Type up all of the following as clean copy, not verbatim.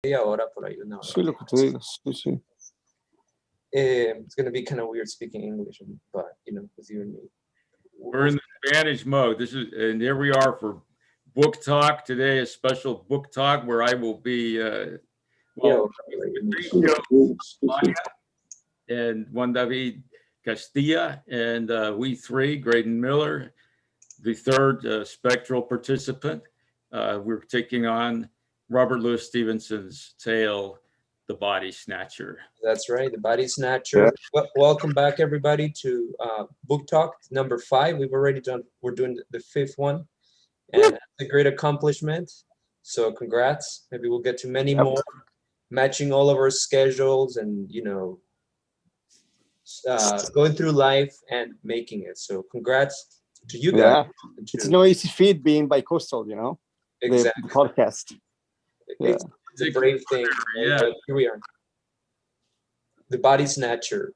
media hora por ahí, una Sí, hora. lo que te digo. Sí, sí. It's gonna be kind of weird speaking English, but with you and me. We're in the Spanish mode. And here we are for book talk today, a special book talk where I will be, and Juan David Castilla, and we three, Graydon Miller, the third spectral participant. We're taking on Robert Louis Stevenson's tale, The Body Snatcher. That's right, The Body Snatcher. Yeah. Welcome back, everybody, to Book Talk number 5. We're doing the 5th one, and it's a great accomplishment. So congrats. Maybe we'll get to many more, matching all of our schedules and, going through life and making it. So congrats to you guys. Yeah, it's no easy feat being bi-coastal, Exactly. The podcast. It's a brave thing. Yeah. But here we are. The Body Snatcher.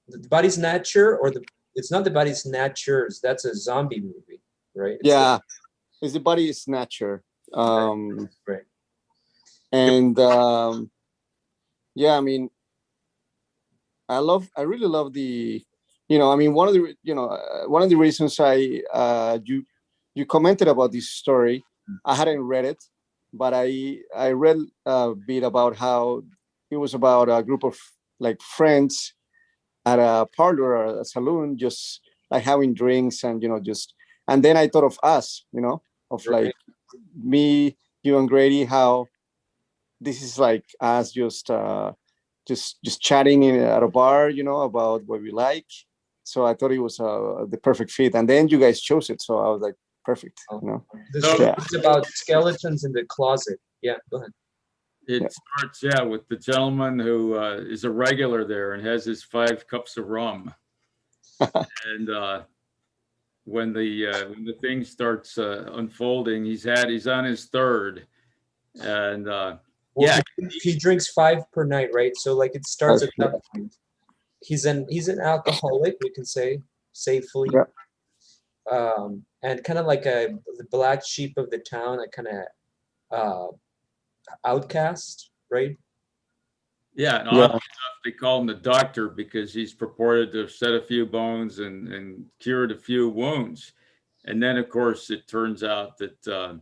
The Body Snatcher, it's not The Body Snatchers. That's a zombie movie, right? It's The Body Snatcher. Right. And I mean, I really love the, one of the reasons you commented about this story. I hadn't read it, but I read a bit about how it was about a group of friends at a parlor or a saloon, just having drinks and and then I thought of us, of me, you and Grady, how this is us just chatting at a bar, about what we like. So I thought it was the perfect fit, and then you guys chose it, so I was like, perfect. It's about skeletons in the closet. Yeah, go ahead. It starts, with the gentleman who is a regular there and has his 5 cups of rum, and when the thing starts unfolding, he's on his 3rd, and he drinks 5 per night, right? So it starts at that point. He's an alcoholic, we can say safely. And kind of like the black sheep of the town, a kind of outcast, right? Yeah, and oddly enough, they call him the doctor because he's purported to have set a few bones and cured a few wounds. And then, of course, it turns out that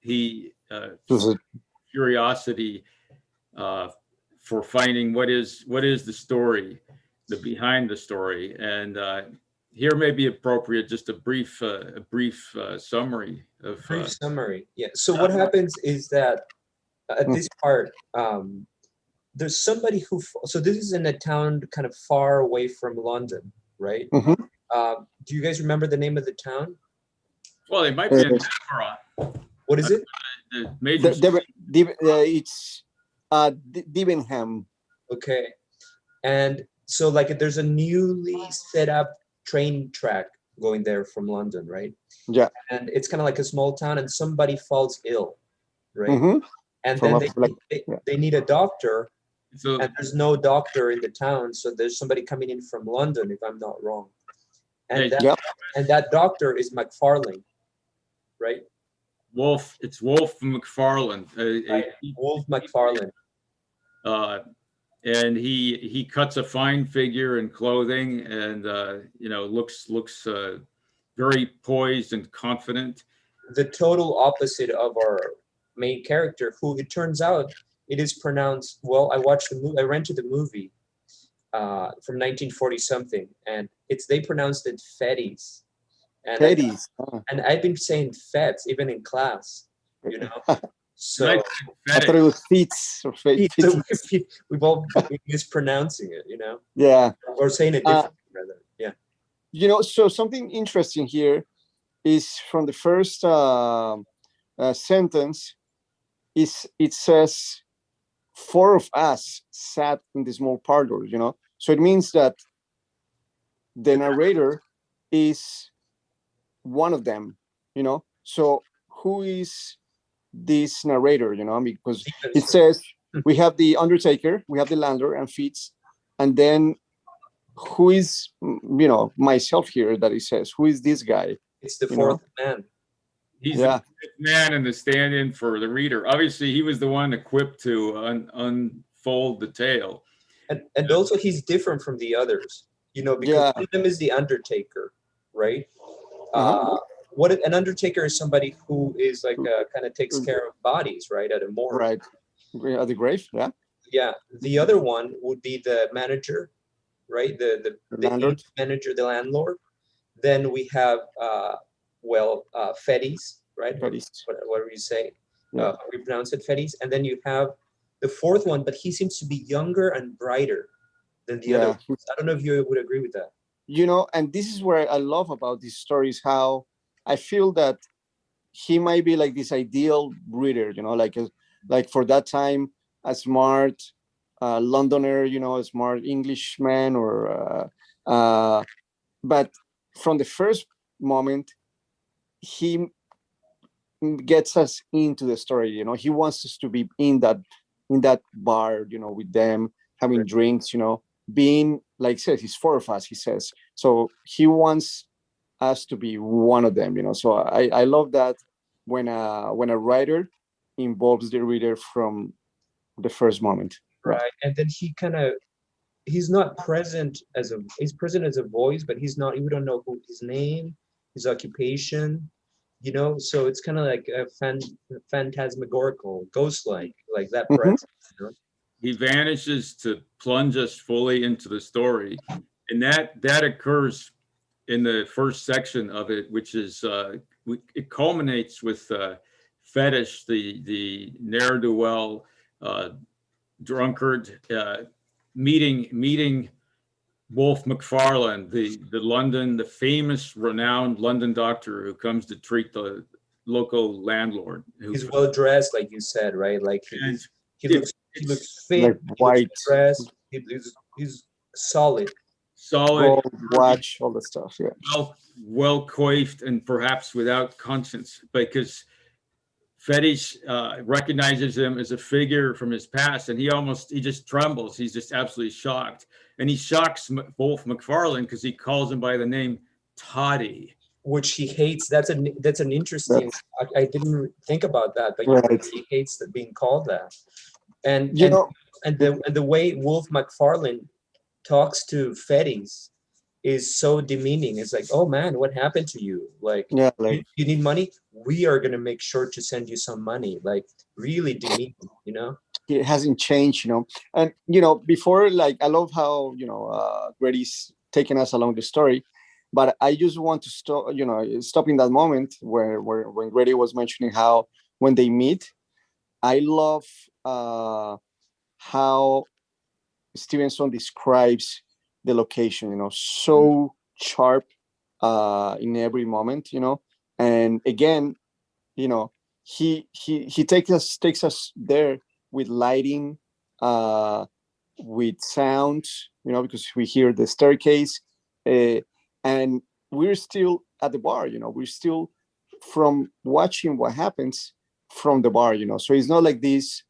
he curiosity for finding what is the story, the behind the story, and here may be appropriate just a brief summary of summary. Yeah. So what happens is that at this part, there's somebody so this is in a town kind of far away from London, right? Mm-hmm. Do you guys remember the name of the town? Well, it might be in Edinburgh. What is it? It's Debenham. Okay. And so there's a newly set up train track going there from London, right? Yeah. And it's kind of like a small town, and somebody falls ill, right? Mm-hmm. And then they need a doctor, and there's no doctor in the town, so there's somebody coming in from London, if I'm not wrong. And that doctor is McFarlane, right? It's Wolf McFarlane. Wolf McFarlane. And he cuts a fine figure in clothing, and looks very poised and confident. The total opposite of our main character, who it turns out it is pronounced. Well, I rented the movie from 1940 something, and they pronounced it Fetties. And I've been saying Fets even in class, So I thought it was feats or feats. We've all been mispronouncing it, Yeah. Or saying it differently, rather. Yeah. So something interesting here is from the first sentence. It says 4 of us sat in the small parlor. So it means that the narrator is one of them. So who is this narrator, because it says we have the undertaker, we have the landlord and Fitz, and then who is myself here, that it says who is this guy? It's the 4th man. He's Yeah. the man in the stand-in for the reader. Obviously, he was the one equipped to unfold the tale. And also he's different from the others, you know, because Yeah. one of them is the Undertaker, right? Uh-huh. An Undertaker is somebody who is like kind of takes care of bodies, right, at a morgue. Right. At the grave. Yeah. Yeah. The other one would be the manager, right? The Landlord. manager, the landlord. Then we have Fetties, right? Fetties. Whatever you say, Yeah. how we pronounce it, Fetties. And then you have the fourth one, but he seems to be younger and brighter than the other ones. I don't know if you would agree with that. You know, and this is where I love about these stories, how I feel that he might be like this ideal reader, you know, like for that time, a smart Londoner, you know, a smart Englishman, but from the first moment, he gets us into the story. You know, he wants us to be in that bar, you know, with them having drinks, you know, being like says he's four of us, he says. So he wants us to be one of them, you know. So I love that when a writer involves the reader from the first moment. Right. And then he's not present he's present as a voice, but he's not, we don't know who his name, his occupation, you know, so it's kind of like a phantasmagorical, ghost-like, like that presence, you know? He vanishes to plunge us fully into the story, and that occurs in the first section of it, which is it culminates with Fetish, the ne'er-do-well drunkard, meeting Wolf McFarlane, the famous, renowned London doctor who comes to treat the local landlord. He's well dressed, like you said, right? Like he looks fit, like white, he looks dressed, he's solid. Gold watch, all that stuff. Yeah. Well coiffed and perhaps without conscience, because Fetish recognizes him as a figure from his past, and he just trembles. He's just absolutely shocked, and he shocks Wolf McFarlane because he calls him by the name Toddy, which he hates. That's an interesting. I didn't think about that, but he hates being called that. And the way Wolf McFarlane talks to Fetties is so demeaning. It's like, oh man, what happened to you? Like, you need money? We are gonna make sure to send you some money. Like, really demeaning, you know? It hasn't changed, you know. And you know, before, like, I love how, you know, Grady's taking us along the story, but I just want to stop in that moment where when Grady was mentioning how when they meet, I love how Stevenson describes the location, you know, so sharp in every moment, you know. And again, you know, he takes us there with lighting, with sound, you know, because we hear the staircase, and we're still at the bar, you know, we're still from watching what happens from the bar, you know. So it's not like this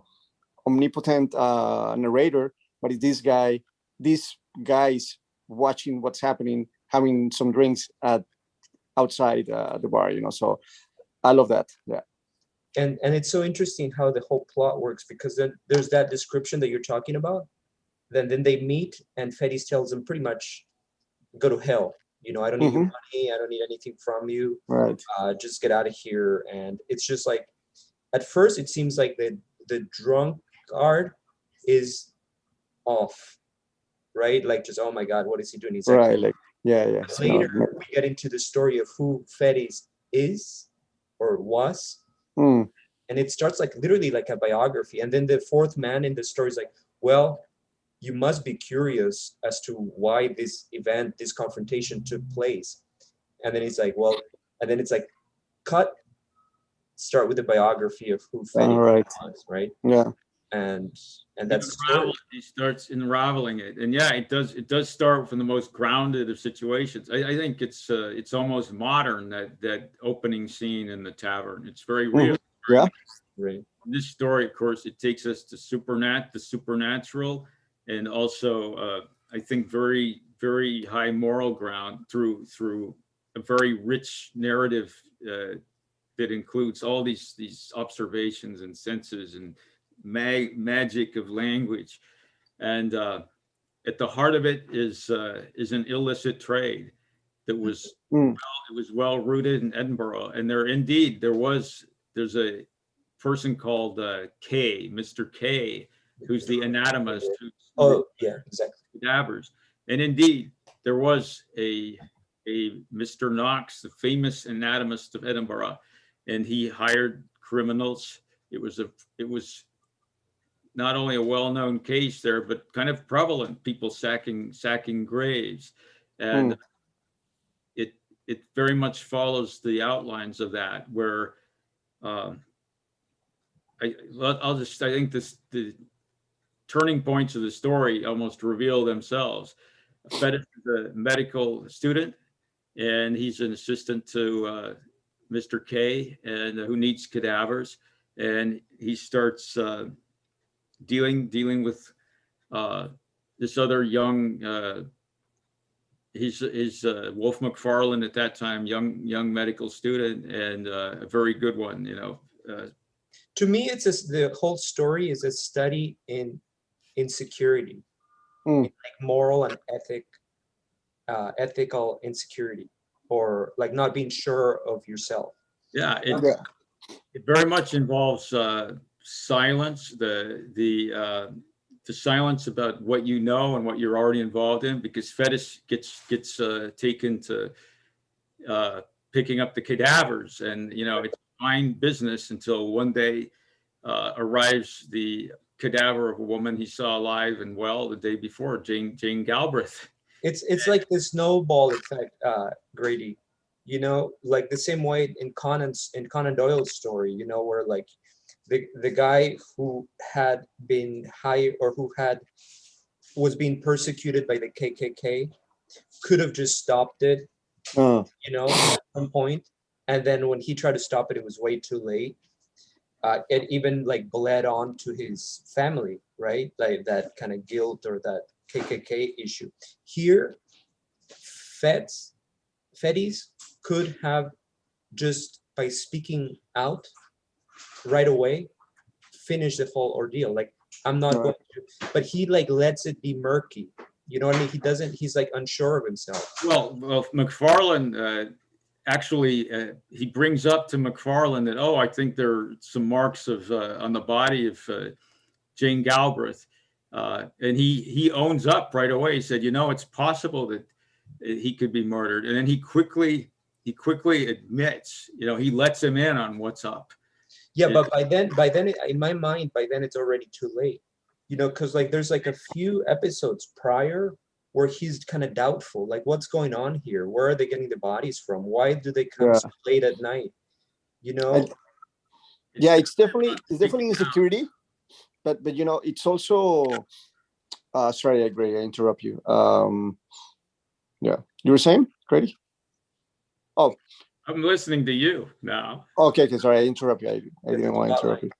omnipotent narrator, but it's these guys watching what's happening, having some drinks outside the bar, you know. So I love that. Yeah. And it's so interesting how the whole plot works, because then there's that description that you're talking about. Then they meet, and Fetties tells them pretty much, go to hell. You know, I don't need your money. I don't need anything from you. Right. Just get out of here. And it's just like, at first it seems like the drunkard is off, right? Like, just, oh my God, what is he doing? He's right, like, yeah. Later we get into the story of who Fetties is or was. And it starts like literally like a biography. And then the fourth man in the story is like, well, you must be curious as to why this event, this confrontation took place. And then he's like, well, and then it's like, start with the biography of who Fetties was, right? Yeah. And that's the story. He starts unraveling it, and yeah, it does start from the most grounded of situations. I think it's almost modern, that opening scene in the tavern. It's very real. Yeah. Right. In this story, of course, it takes us to the supernatural, and also I think very, very high moral ground through a very rich narrative that includes all these observations and senses and magic of language, and at the heart of it is an illicit trade that was it was well rooted in Edinburgh, and there's a person called K, Mr. K, who's the anatomist who Oh, yeah, exactly. cadavers, and indeed there was a Mr. Knox, the famous anatomist of Edinburgh, and he hired criminals. It was not only a well-known case there, but kind of prevalent, people sacking graves, and it very much follows the outlines of that, where I think the turning points of the story almost reveal themselves. Fetish is a medical student, and he's an assistant to Mr. K, and who needs cadavers, and he starts dealing with this other young. He's Wolf McFarlane at that time, young medical student, and a very good one, To me, the whole story is a study in insecurity, like moral and ethical insecurity, or like not being sure of yourself. Yeah, it very much involves silence, the silence about what you know and what you're already involved in, because fetish gets taken to picking up the cadavers, and it's fine business until one day arrives the cadaver of a woman he saw alive and well the day before, Jane Galbraith. It's like the snowball effect, Grady. Like the same way in Conan Doyle's story, where like the guy who had been hired, or was being persecuted by the KKK, could have just stopped it, at some point, and then when he tried to stop it, it was way too late. It even like bled on to his family, right? Like that kind of guilt or that KKK issue. Here, Fetties could have, just by speaking out right away, finish the whole ordeal. Like, I'm not going to, but he like lets it be murky. You know what I mean? He's like unsure of himself. Well, McFarlane actually, he brings up to McFarlane that, I think there are some marks of on the body of Jane Galbraith, and he owns up right away. He said, it's possible that he could be murdered, and then he quickly admits, he lets him in on what's up. Yeah, but by then, in my mind, it's already too late. Because like there's like a few episodes prior where he's kind of doubtful, like what's going on here? Where are they getting the bodies from? Why do they come so late at night? Yeah, it's definitely insecurity, but it's also. Sorry, Greg, I interrupt you. Yeah, you were saying, Grady? Oh, I'm listening to you now. Okay, sorry, I interrupt you. I didn't want to interrupt you.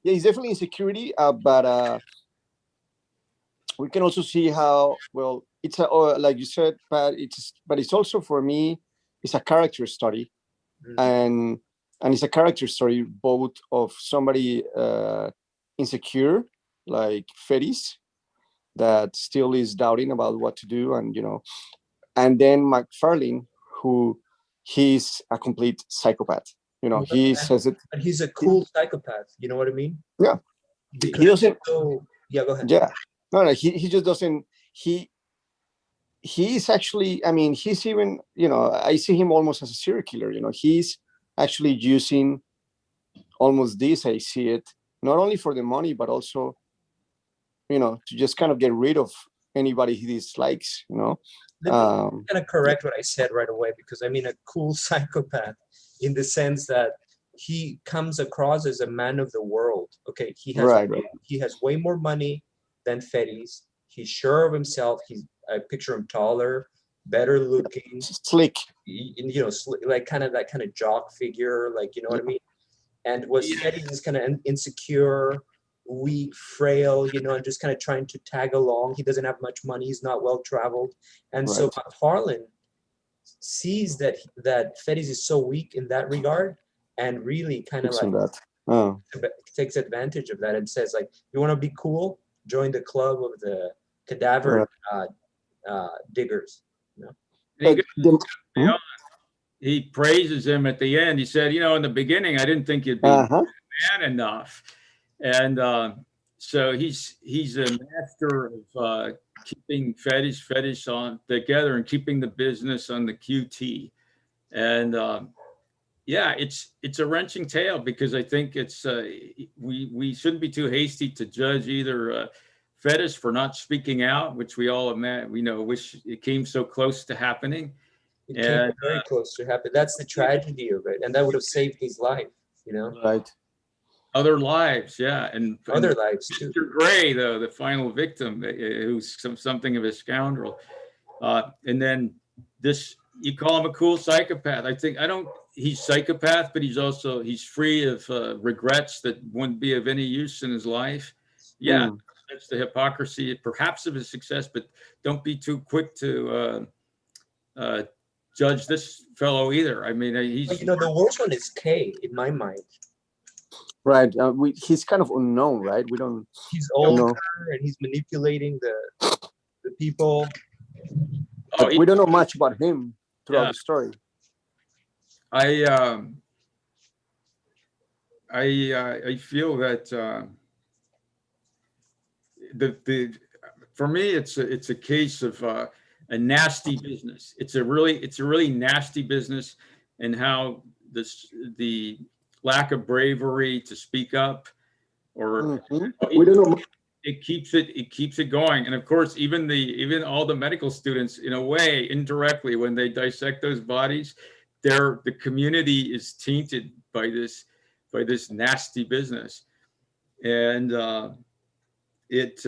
Yeah, it's definitely insecurity, but we can also see how it's like you said, but it's also, for me, it's a character study, and it's a character story both of somebody insecure, like Fettis, that still is doubting about what to do, and then McFarlane, who he's a complete psychopath. He says it. But he's a cool psychopath. You know what I mean? Yeah. Because he doesn't. Yeah, go ahead. Yeah. No. He just doesn't. He's actually. I mean, he's even. I see him almost as a serial killer. He's actually using almost this. I see it not only for the money, but also, to just kind of get rid of anybody he dislikes. Let me kind of correct what I said right away, because I mean a cool psychopath in the sense that he comes across as a man of the world. Okay, he has way more money than Fettis. He's sure of himself. I picture him taller, better looking, slick. Like kind of that kind of jock figure, like, you know what I mean? And Fettis is kind of insecure, weak, frail, and just kind of trying to tag along. He doesn't have much money. He's not well traveled, and so McFarlane sees that Fetties is so weak in that regard, and really kind of Fixing like that. Oh, takes advantage of that and says like, you want to be cool, join the club of the cadaver diggers, you know. And but the, you know, he praises him at the end. He said, you know, in the beginning, I didn't think you'd be uh-huh. man enough. And so he's a master of keeping fetish on together and keeping the business on the QT. And yeah, it's a wrenching tale, because I think it's we shouldn't be too hasty to judge either fetish for not speaking out, which we all wish it came so close to happening. It came very close to happen. That's the tragedy of it, and that would have saved his life, you know. Right. Other lives, yeah, and other lives too. Mr. Gray, though, the final victim, who's something of a scoundrel, and then this, you call him a cool psychopath. He's psychopath, but he's free of regrets that wouldn't be of any use in his life. Yeah, that's the hypocrisy, perhaps, of his success, but don't be too quick to judge this fellow either. I mean, he's, you know, the worst one is K in my mind. Right. He's kind of unknown, right? We don't. He's older and he's manipulating the people. We don't know much about him throughout the story. I feel that for me, it's a case of a nasty business. It's a really nasty business, and how the lack of bravery to speak up, or we don't know. It keeps it going. And of course, even all the medical students, in a way, indirectly, when they dissect those bodies, the community is tainted by this nasty business, and it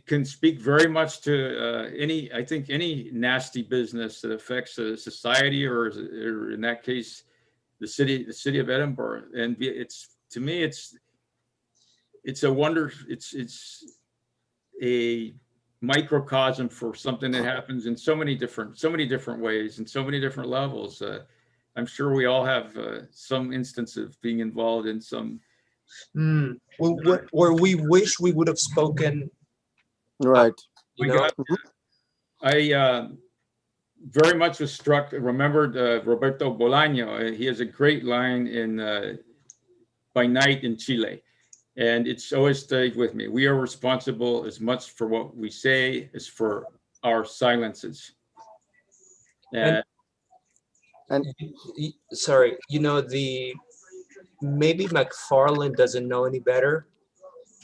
can speak very much to any nasty business that affects a society, or in that case, the city of Edinburgh. And to me, it's a wonder. It's a microcosm for something that happens in so many different ways and so many different levels. I'm sure we all have some instance of being involved in some. Where we wish we would have spoken. Right. I very much was struck, remembered Roberto Bolaño. He has a great line in By Night in Chile, and it's always stayed with me. We are responsible as much for what we say as for our silences. And sorry, you know, maybe McFarlane doesn't know any better.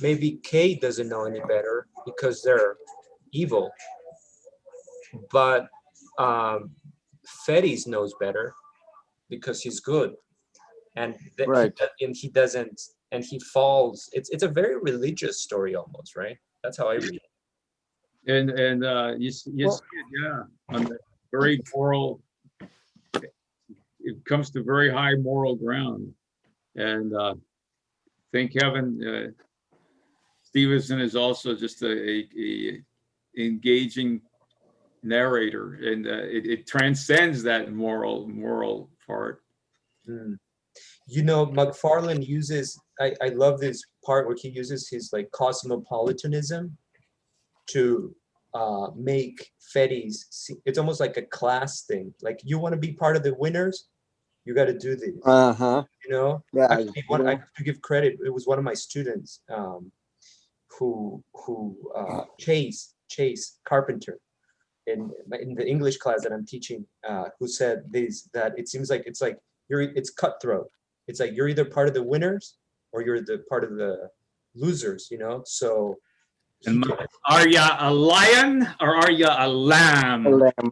Maybe Kay doesn't know any better because they're evil. But Fetties knows better because he's good, and he doesn't, and he falls. It's a very religious story almost, right? That's how I read it. And you see it, yeah, on the very moral. It comes to very high moral ground, and thank heaven, Stevenson is also just a engaging narrator, and it transcends that moral part. You know, McFarlane uses, I love this part where he uses his like cosmopolitanism to make Fetties, it's almost like a class thing. Like, you want to be part of the winners, you got to do this. You know, actually, I have to give credit. It was one of my students who Chase Carpenter, in the English class that I'm teaching, who said that it seems like it's cutthroat. It's like you're either part of the winners or you're the part of the losers, you know? So are you a lion or are you a lamb? A lamb.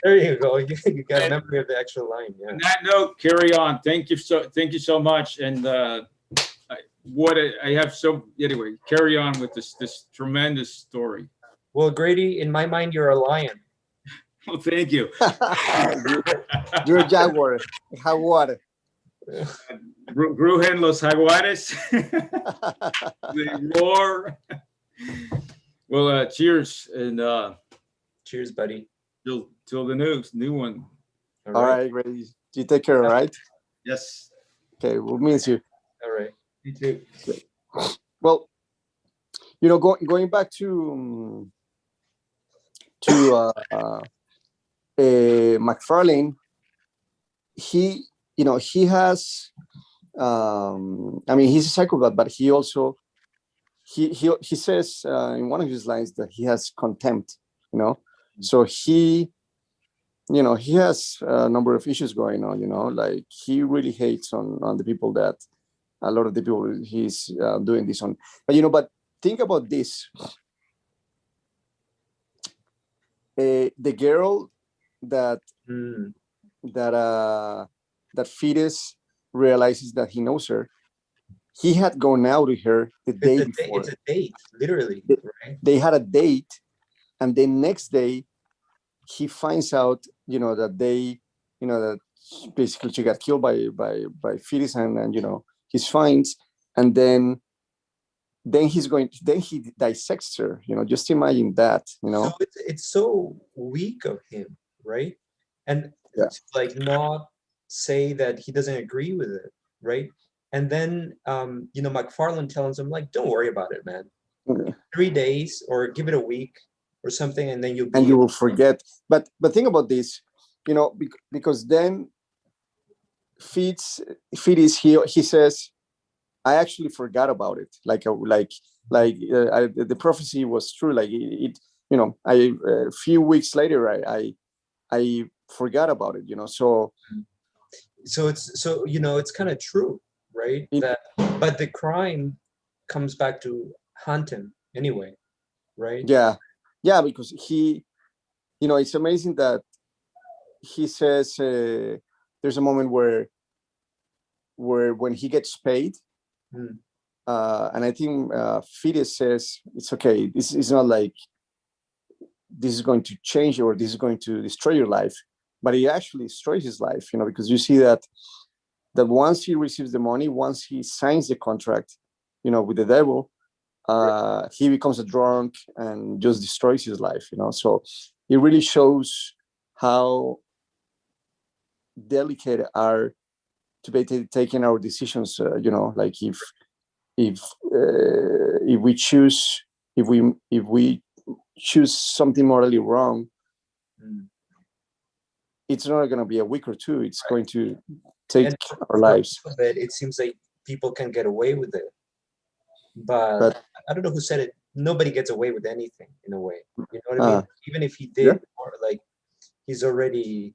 There you go. You got a memory of the actual line. Yeah. On that note, carry on. Thank you so much. And anyway, carry on with this tremendous story. Well, Grady, in my mind, you're a lion. Well, thank you. You're a jaguar. Jaguar. Rugen los jaguares. They roar. Well, cheers. And cheers, buddy. till the new one. All right, great. You take care, right? Yes. Okay, we'll miss you. All right. You too. Well, going back to McFarlane, he has. I mean, he's a psychopath, but he also he says in one of his lines that he has contempt. So he has a number of issues going on. Like he really hates on the people that a lot of the people he's doing this on. But think about this. The girl that that Fetus realizes that he knows her. He had gone out with her the day before. It's a date, literally. Right? They had a date, and the next day he finds out, that that basically she got killed by Fetus, and he's finds, and then he dissects her. Just imagine that. So it's so weak of him, right? And to, like, not say that he doesn't agree with it, right? And then McFarlane tells him, like, don't worry about it, man. 3 days or give it a week or something, and then you will forget. But think about this, because then Fetus he says, I actually forgot about it. The prophecy was true. Like a few weeks later, I forgot about it. So it's kind of true, right? But the crime comes back to haunt him anyway, right? Yeah, because it's amazing that he says there's a moment where when he gets paid. And I think Fetus says it's okay. This is not like this is going to change or this is going to destroy your life, but it actually destroys his life. Because you see that once he receives the money, once he signs the contract, with the devil, he becomes a drunk and just destroys his life. So it really shows how delicate are to be taking our decisions. Like if we choose something morally wrong, it's not going to be a week or two. It's going to take our lives. But it seems like people can get away with it, but I don't know who said it. Nobody gets away with anything in a way. You know what I mean? Even if he did, or like he's already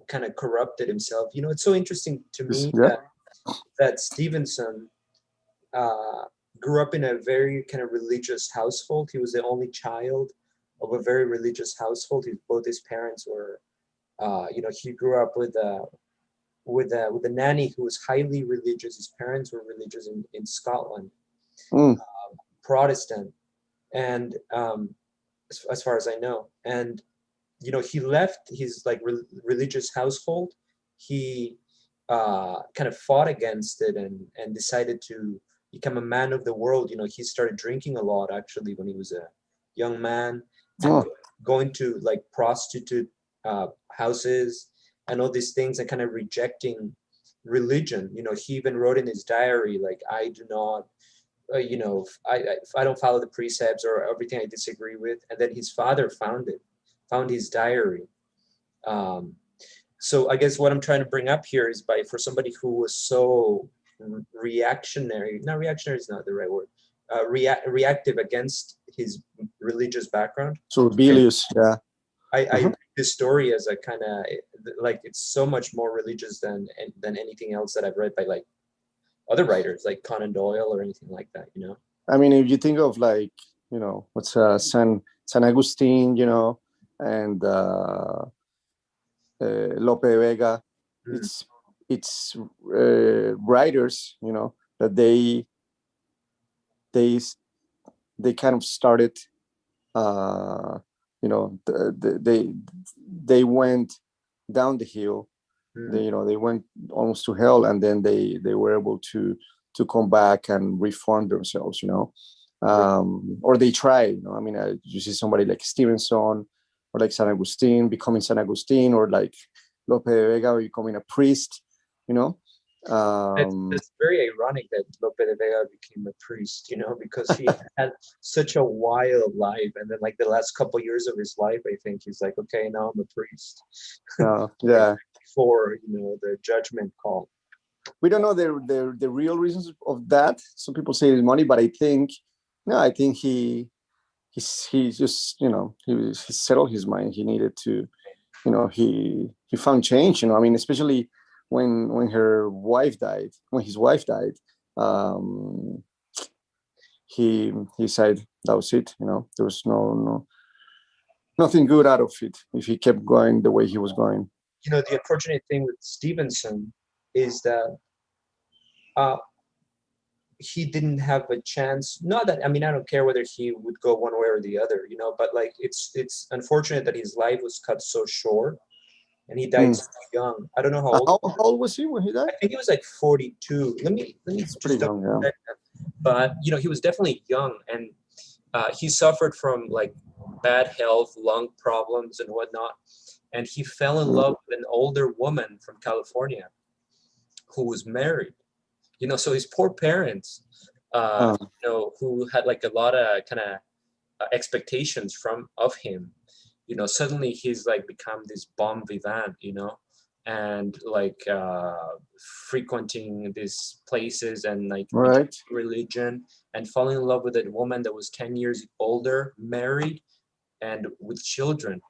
kind of corrupted himself. It's so interesting to me that Stevenson grew up in a very kind of religious household. He was the only child of a very religious household. Both his parents were, he grew up with a nanny who was highly religious. His parents were religious in Scotland, Protestant, and as far as I know. And he left his religious household. He kind of fought against it and decided to become a man of the world. He started drinking a lot actually when he was a young man, and going to prostitute houses and all these things, and kind of rejecting religion. He even wrote in his diary, like, I do not, I don't follow the precepts or everything I disagree with. And then his father found his diary. So I guess what I'm trying to bring up here is for somebody who was so reactionary, not reactionary is not the right word, reactive against his religious background. So rebellious, yeah. I read this story as a kind of it's so much more religious than anything else that I've read by other writers like Conan Doyle or anything like that. I mean, if you think of what's San Agustin, and Lope de Vega, it's writers, that they kind of started, they went down the hill. They went almost to hell, and then they were able to come back and reform themselves, or they try. I mean, you see somebody like Stevenson, or like San Agustin becoming San Agustin, or like Lope de Vega becoming a priest, you know. It's very ironic that Lope de Vega became a priest, because he had such a wild life, and then like the last couple years of his life, I think he's like, okay, now I'm a priest. Yeah. Before the judgment call. We don't know the real reasons of that. Some people say it's money, but I think he's just he settled his mind. He needed to, he found change. I mean, especially when his wife died, he said that was it. There was nothing good out of it if he kept going the way he was going. The unfortunate thing with Stevenson is that he didn't have a chance. Not that, I mean, I don't care whether he would go one way or the other, but like it's unfortunate that his life was cut so short and he died so young. I don't know how old. How old was he when he died? I think he was like 42. Let me It's just pretty young, yeah. But he was definitely young, and he suffered from like bad health, lung problems and whatnot. And he fell in love with an older woman from California who was married. So his poor parents, who had like a lot of kind of expectations of him, suddenly he's like become this bon vivant, and like frequenting these places and like right. religion, and falling in love with a woman that was 10 years older, married, and with children,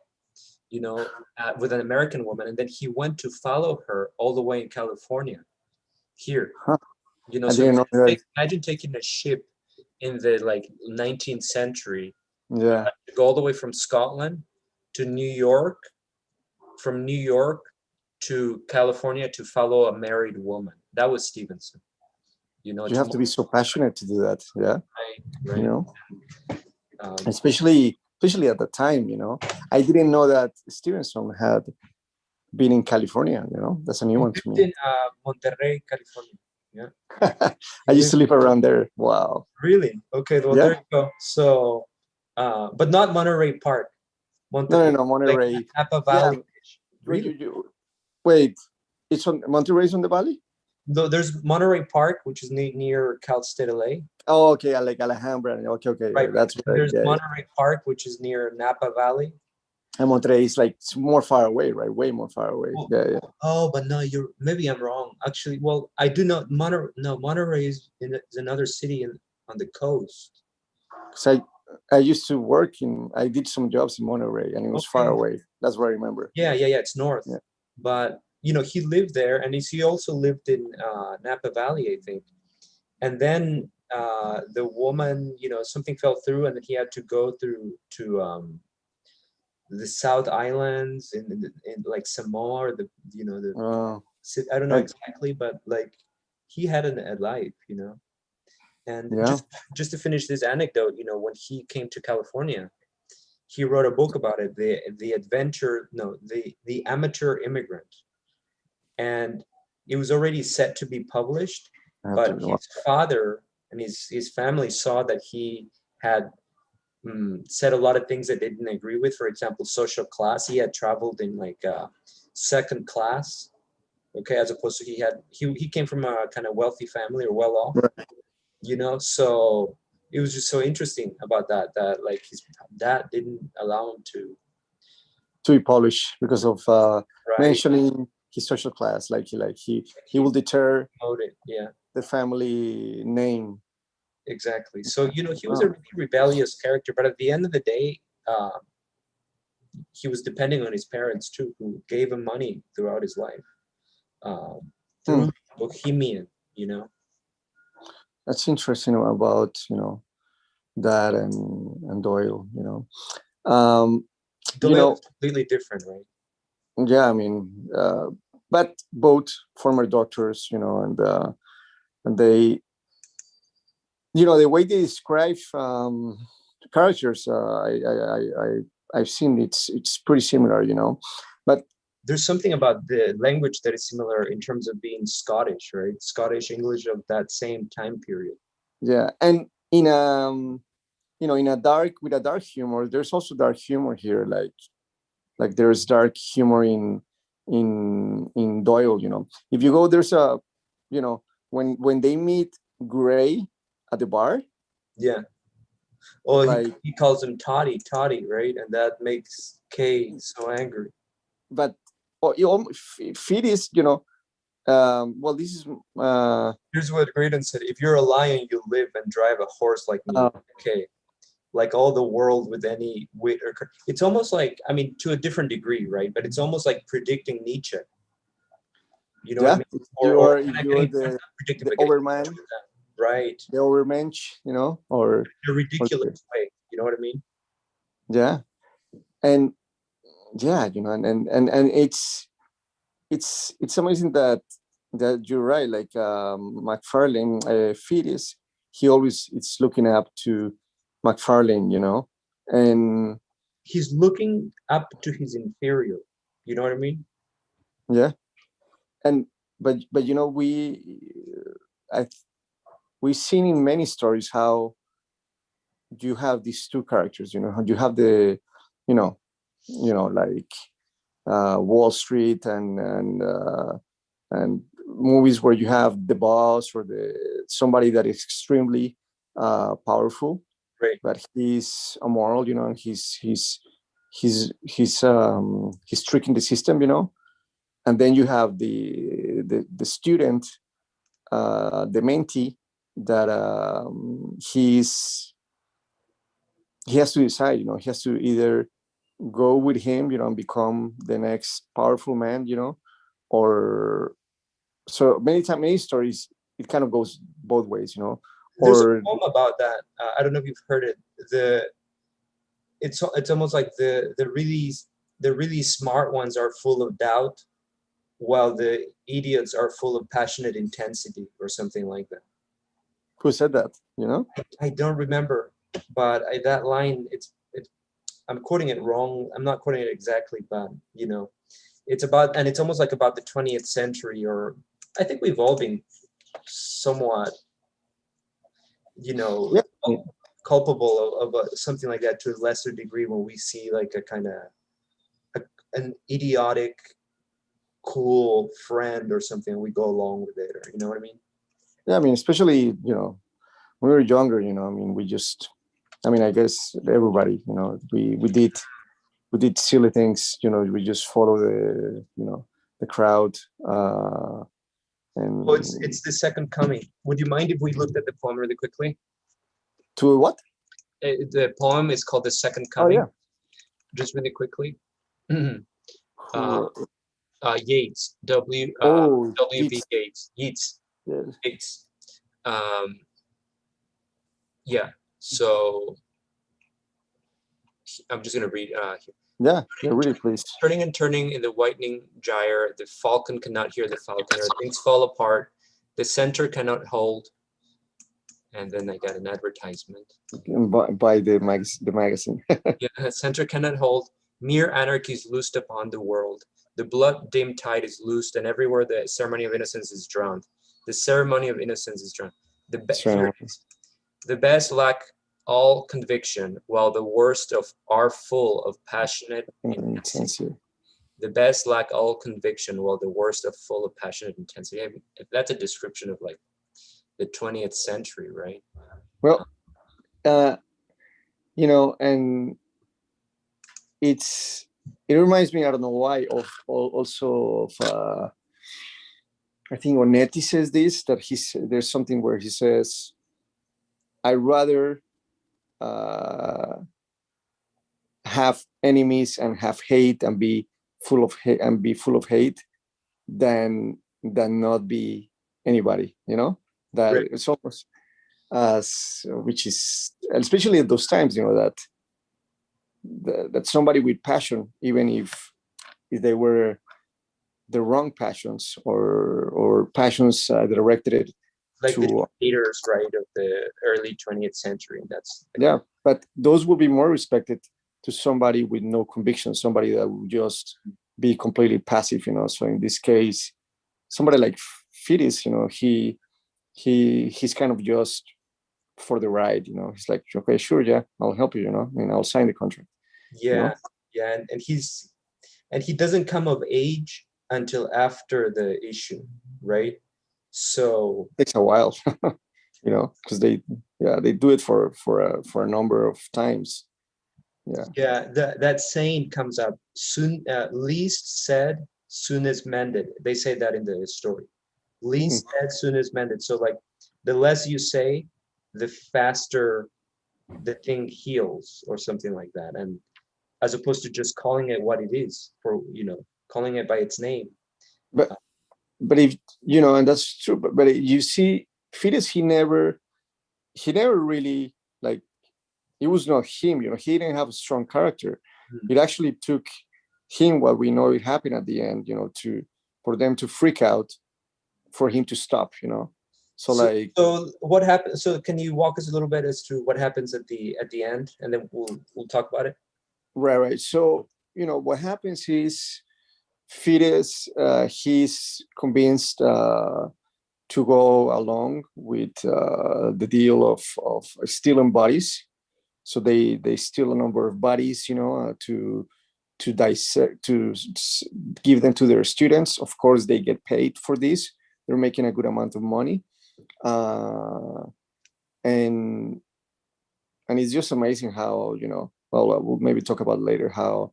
with an American woman. And then he went to follow her all the way in California here. Huh. So imagine taking a ship in the like 19th century, to go all the way from Scotland to New York, from New York to California to follow a married woman. That was Stevenson. You have to be so passionate to do that, yeah. Right. Especially at the time, I didn't know that Stevenson had been in California. That's a new one to me. In Monterrey, California. Yeah. I used to live around there. Wow. Really? Okay. Well, there you go. So, but not Monterey Park. No, Monterey. Like Napa Valley. Yeah. Really? Wait, it's on Monterey's on the valley? No, there's Monterey Park, which is near Cal State LA. Oh, okay. Like Alhambra. Okay. Right. Yeah, that's right. There's Monterey Park, which is near Napa Valley. And Monterey is like more far away, right? Way more far away. Oh, yeah. Oh, but no, maybe I'm wrong. Actually, well, I do not. Monterey is another city on the coast. Because I used to work I did some jobs in Monterey, and it was far away. That's what I remember. Yeah. It's north. Yeah. But he lived there, and he also lived in Napa Valley, I think. And then the woman, something fell through, and then he had to go through to the South Islands in like Samoa, or I don't know exactly, but like he had a life, and just to finish this anecdote, when he came to California, he wrote a book about it, the Amateur Immigrant, and it was already set to be published, but his father and his family saw that he had said a lot of things that they didn't agree with. For example, social class. He had traveled in like second class, okay, as opposed to he came from a kind of wealthy family or well off, right. So it was just so interesting about that like his dad didn't allow him to be polished because of mentioning his social class, like he will deter the family name. Exactly. So, he was a really rebellious character, but at the end of the day, he was depending on his parents too, who gave him money throughout his life, through Bohemian, That's interesting about, that and Doyle, Doyle is completely different, right? Yeah, I mean, but both former doctors, and they, the way they describe characters, I've seen it's pretty similar, but there's something about the language that is similar in terms of being Scottish, right? Scottish English of that same time period. Yeah, and in a dark humor, there's also dark humor here, like like there's dark humor in Doyle. If you go, there's a, when they meet Gray at the bar, Yeah. Oh, like, he calls him Toddy, right? And that makes Kay so angry. but Feed is, well, this is Here's what Graydon said: if you're a lion, you live and drive a horse like me. Okay. Like all the world with any wit or it's almost like, I mean, to a different degree, right? But it's almost like predicting Nietzsche. You know what I mean? you're predicting, the but getting overman, right. the overmensch, or In a ridiculous way. You know what I mean? yeah, and yeah, and it's amazing that you're right. Like McFarlane, Fides, he always it's looking up to McFarlane, and He's looking up to his inferior. You know what I mean? yeah, and but I we've seen in many stories how you have these two characters. You have the, like Wall Street and movies where you have the boss or the somebody that is extremely powerful, Right. but he's immoral, and he's tricking the system, and then you have the student, the mentee, that he has to decide, he has to either go with him, and become the next powerful man, or so many stories, it kind of goes both ways, There's a or poem about that. I don't know if you've heard it. It's almost like the really smart ones are full of doubt, while the idiots are full of passionate intensity, or something like that. who said that, I don't remember, but that line, I'm quoting it wrong. I'm not quoting it exactly, but it's about, and it's almost like about the 20th century, or I think we've all been somewhat, yeah. culpable of something like that to a lesser degree, when we see like a kind of an idiotic, cool friend or something, we go along with it, or you know what I mean? Yeah, I mean, especially, when we were younger, I mean, I guess everybody, we did silly things, we just follow the crowd, and Oh, it's the second coming. Would you mind if we looked at the poem really quickly? to what? The poem is called The Second Oh Coming. yeah. Just really quickly. Who, Yeats, W. W.B. Yeats. Yeats. Yes. Yeats. Yeah. So I'm just gonna read here. Yeah, really, please. Turning and turning in the whitening gyre, the falcon cannot hear the falconer. Things fall apart. The center cannot hold. And then I got an advertisement. By the magazine. Yeah, the center cannot hold. Mere anarchy is loosed upon the world. The blood-dim tide is loosed, and everywhere the ceremony of innocence is drowned. The ceremony of innocence is drowned. The best lack all conviction, while the worst are full of passionate intensity. The best lack all conviction, while the worst are full of passionate intensity. I mean, that's a description of like the 20th century, right? Well, and it reminds me, I don't know why, of also of I think Onetti says this, that there's something where he says, I rather have enemies and have hate and be full of hate than not be anybody, that right. It's almost which is, especially at those times, that somebody with passion, even if they were the wrong passions or passions directed like the leaders, right, of the early 20th century. That's yeah, but those would be more respected to somebody with no conviction, somebody that would just be completely passive, So in this case, somebody like Fides, he's kind of just for the ride, He's like, okay, sure, yeah, I'll help you, I mean, I'll sign the contract. Yeah, yeah, and and he doesn't come of age until after the issue, right? So Takes a while, because they do it for a number of times. yeah, that saying comes up soon. Least said, soonest mended. They say that in the story. Least said, soonest mended. So like, the less you say, the faster the thing heals, or something like that. And as opposed to just calling it what it is, for calling it by its name. But if and that's true. But you see, Fetus, he never really, like, it was not him. He didn't have a strong character. It actually took him, what we know it happened at the end, for them to freak out, for him to stop. So what happened? So can you walk us a little bit as to what happens at the end, and then we'll talk about it. Right. So what happens is, Fetus, he's convinced to go along with the deal of stealing bodies. So they steal a number of bodies, to dissect, to give them to their students. Of course, they get paid for this. They're making a good amount of money, and it's just amazing how well, we'll maybe talk about later how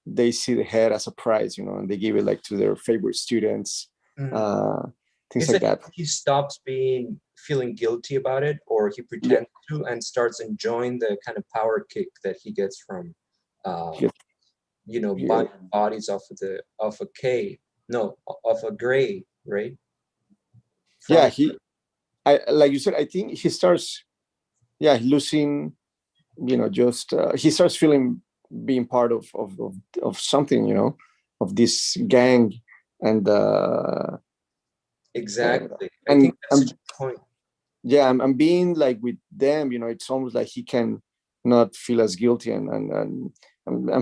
they see the head as a prize, and they give it like to their favorite students. Things like that. He stops feeling guilty about it, or he pretends to, and starts enjoying the kind of power kick that he gets from, buying bodies off a gray, right? Like you said, I think he starts, losing, just he starts feeling being part of something, of this gang, and exactly. I think that's such a point. Yeah, I'm being like with them, it's almost like he can not feel as guilty, and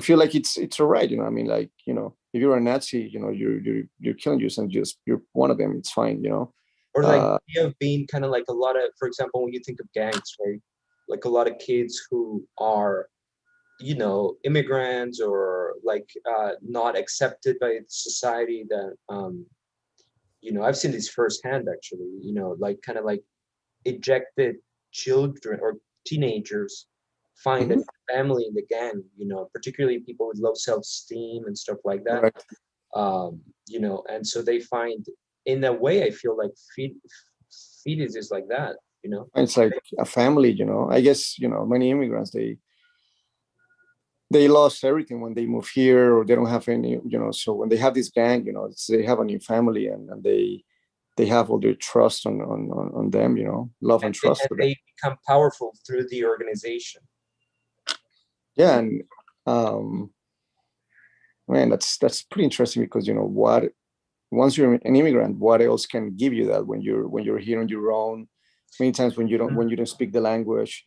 feel like it's all right, I mean, like, if you're a Nazi, you're killing Jews, and just you're one of them, it's fine, Or like the idea of being kind of like a lot of, for example, when you think of gangs, right? Like a lot of kids who are, immigrants, or like not accepted by society, that I've seen this firsthand, actually, like kind of like ejected children or teenagers find a family in the gang, particularly people with low self-esteem and stuff like that. Right. And so they find, in a way, I feel like Fetus is like that, It's like a family, I guess, many immigrants, they lost everything when they move here, or they don't have any, so when they have this gang, they have a new family, and they have all their trust on them, love and trust for them. They become powerful through the organization. Yeah, and man, that's pretty interesting, because once you're an immigrant, what else can give you that when you're here on your own? Many times when you don't speak the language,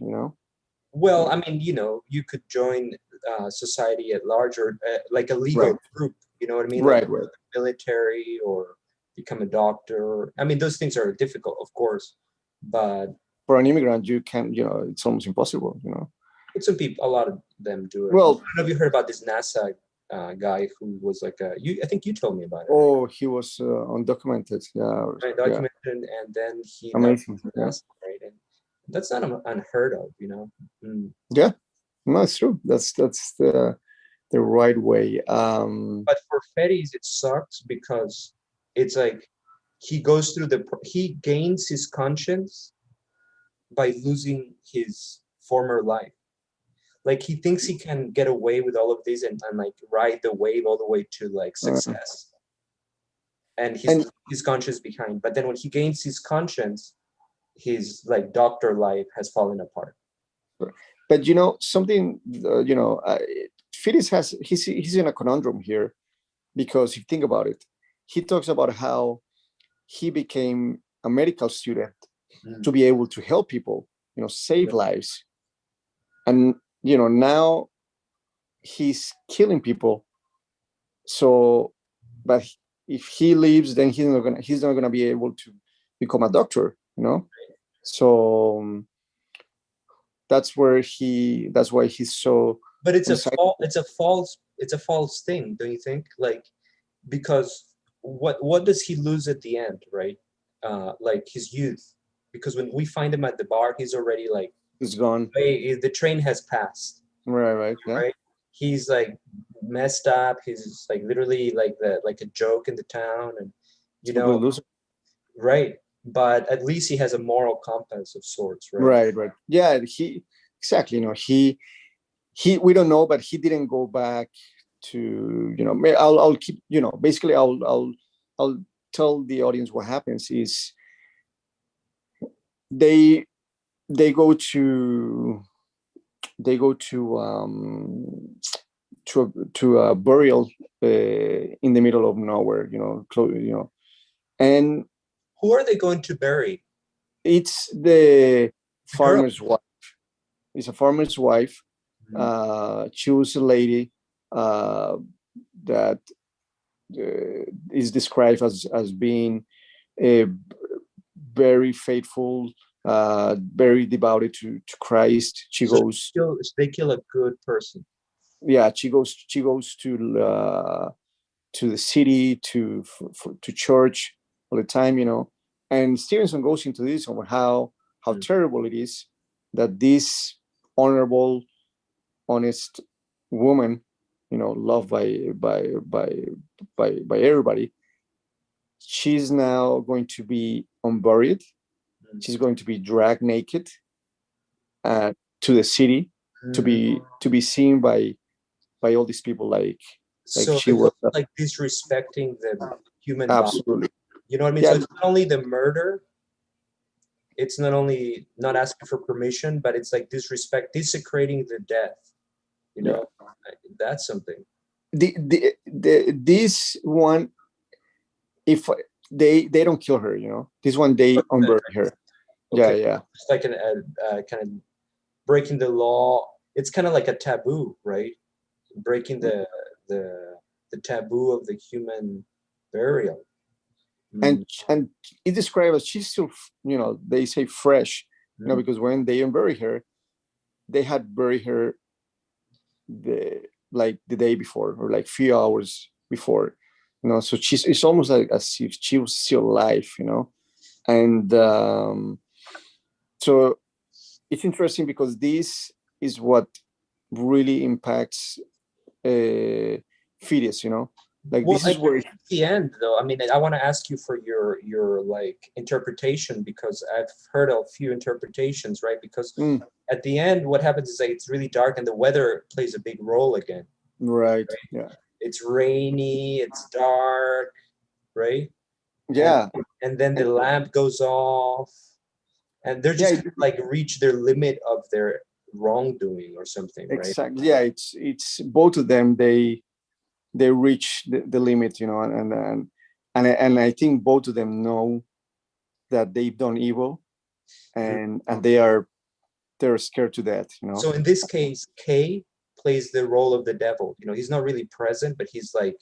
Well, I mean, you could join society at large, or like a legal group, you know what I mean? Right. Like military, or become a doctor. I mean, those things are difficult, of course, but for an immigrant, you can, it's almost impossible, But some people, a lot of them do it. Well, I don't know if you heard about this NASA guy who was like I think you told me about it. Oh, he was undocumented. Yeah. Documented, and then he amazing. NASA, right? And that's not unheard of, Yeah, no, it's true. That's the right way. But for Fettes, it sucks, because it's like he gains his conscience by losing his former life. Like, he thinks he can get away with all of this, and like ride the wave all the way to like success, and his conscience behind. But then when he gains his conscience, his like doctor life has fallen apart. But something, Phyllis he's in a conundrum here, because if you think about it, he talks about how he became a medical student to be able to help people, save lives, and now he's killing people. So, but if he leaves, then he's not gonna be able to become a doctor, So that's why he's so. But it's a false it's a false thing, don't you think? Like, because what does he lose at the end, right? Like his youth, because when we find him at the bar, he's already like, It's gone. hey, the train has passed, Right. Yeah. right? He's like messed up. He's like literally like a joke in the town, and you know, Complete loser. right? But at least he has a moral compass of sorts, right? Right. Yeah. He exactly. He. We don't know, but he didn't go back to. I'll keep. Basically, I'll tell the audience what happens is they they go to they go to a burial in the middle of nowhere, and Who are they going to bury? it's the The girl. farmer's wife. It's a farmer's wife. She was a lady that is described as being a very faithful, very devoted to Christ. She So goes, they kill a good person. yeah, she goes to the city, to church all the time, and Stevenson goes into this on how terrible it is that this honorable, honest woman, loved by everybody, she's now going to be unburied. She's going to be dragged naked to the city to be seen by all these people, like So she it was. looks like disrespecting the human body. Absolutely. You know what I mean? Yeah. So it's not only the murder, it's not only not asking for permission, but it's like disrespect, desecrating the death. That's something. This one, if they don't kill her, this one they unbury her. Okay. Yeah. It's like kind of breaking the law. It's kind of like a taboo, right? Breaking the taboo of the human burial. and it describes as she's still, they say fresh, because when they unbury her, they had buried her the day before, or like few hours before, so it's almost like as if she was still alive, and so it's interesting because this is what really impacts fetus, like Well, this is where at the end, though, I mean, I want to ask you for your like interpretation, because I've heard a few interpretations, right? Because at the end, what happens is like it's really dark and the weather plays a big role again. right? Yeah. It's rainy, it's dark, right? Yeah. And then the lamp goes off, and they're just gonna like reach their limit of their wrongdoing or something, right? Exactly. Yeah, it's both of them. They reach the limit, and I think both of them know that they've done evil, and they're scared to death, So in this case, Kay plays the role of the devil. He's not really present, but he's like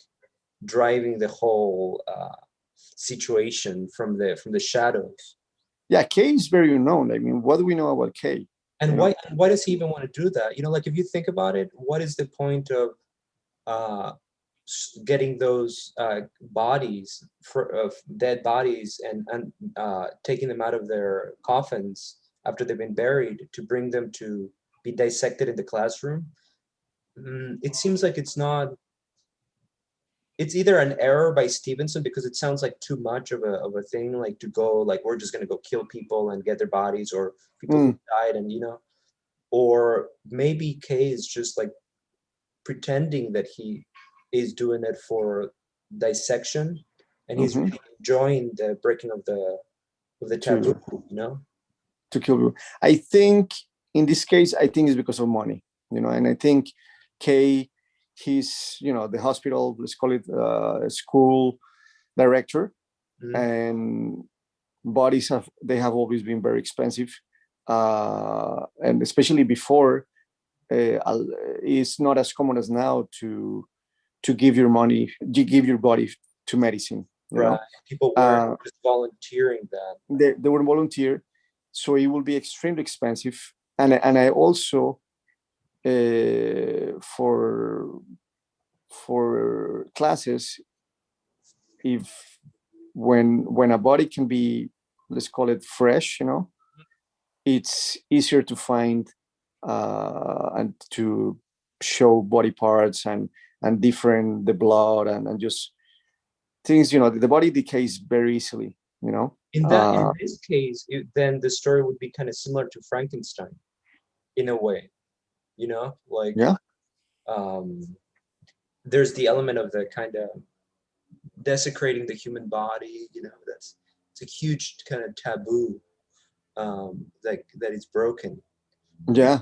driving the whole situation from the shadows. Yeah, Kay is very unknown. I mean, what do we know about Kay? And why does he even want to do that? Like if you think about it, what is the point of getting those bodies of dead bodies and taking them out of their coffins after they've been buried to bring them to be dissected in the classroom? It seems like it's either an error by Stevenson, because it sounds like too much of a thing, like to go like we're just gonna go kill people and get their bodies, or people who died, and or maybe Kay is just like pretending that he is doing it for dissection, and he's really enjoying the breaking of the taboo, to kill people. I think in this case, I think it's because of money, and I think Kay, he's the hospital, let's call it school director, and bodies have always been very expensive, and especially before, it's not as common as now to give your body to medicine. Right. People were just volunteering that. They were volunteer, so it will be extremely expensive. And I also for for classes, if when a body can be, let's call it fresh, it's easier to find and to show body parts and different the blood and just things. The body decays very easily. In this case, then the story would be kind of similar to Frankenstein, in a way. Like Yeah. There's the element of the kind of desecrating the human body. It's a huge kind of taboo, that is broken. Yeah.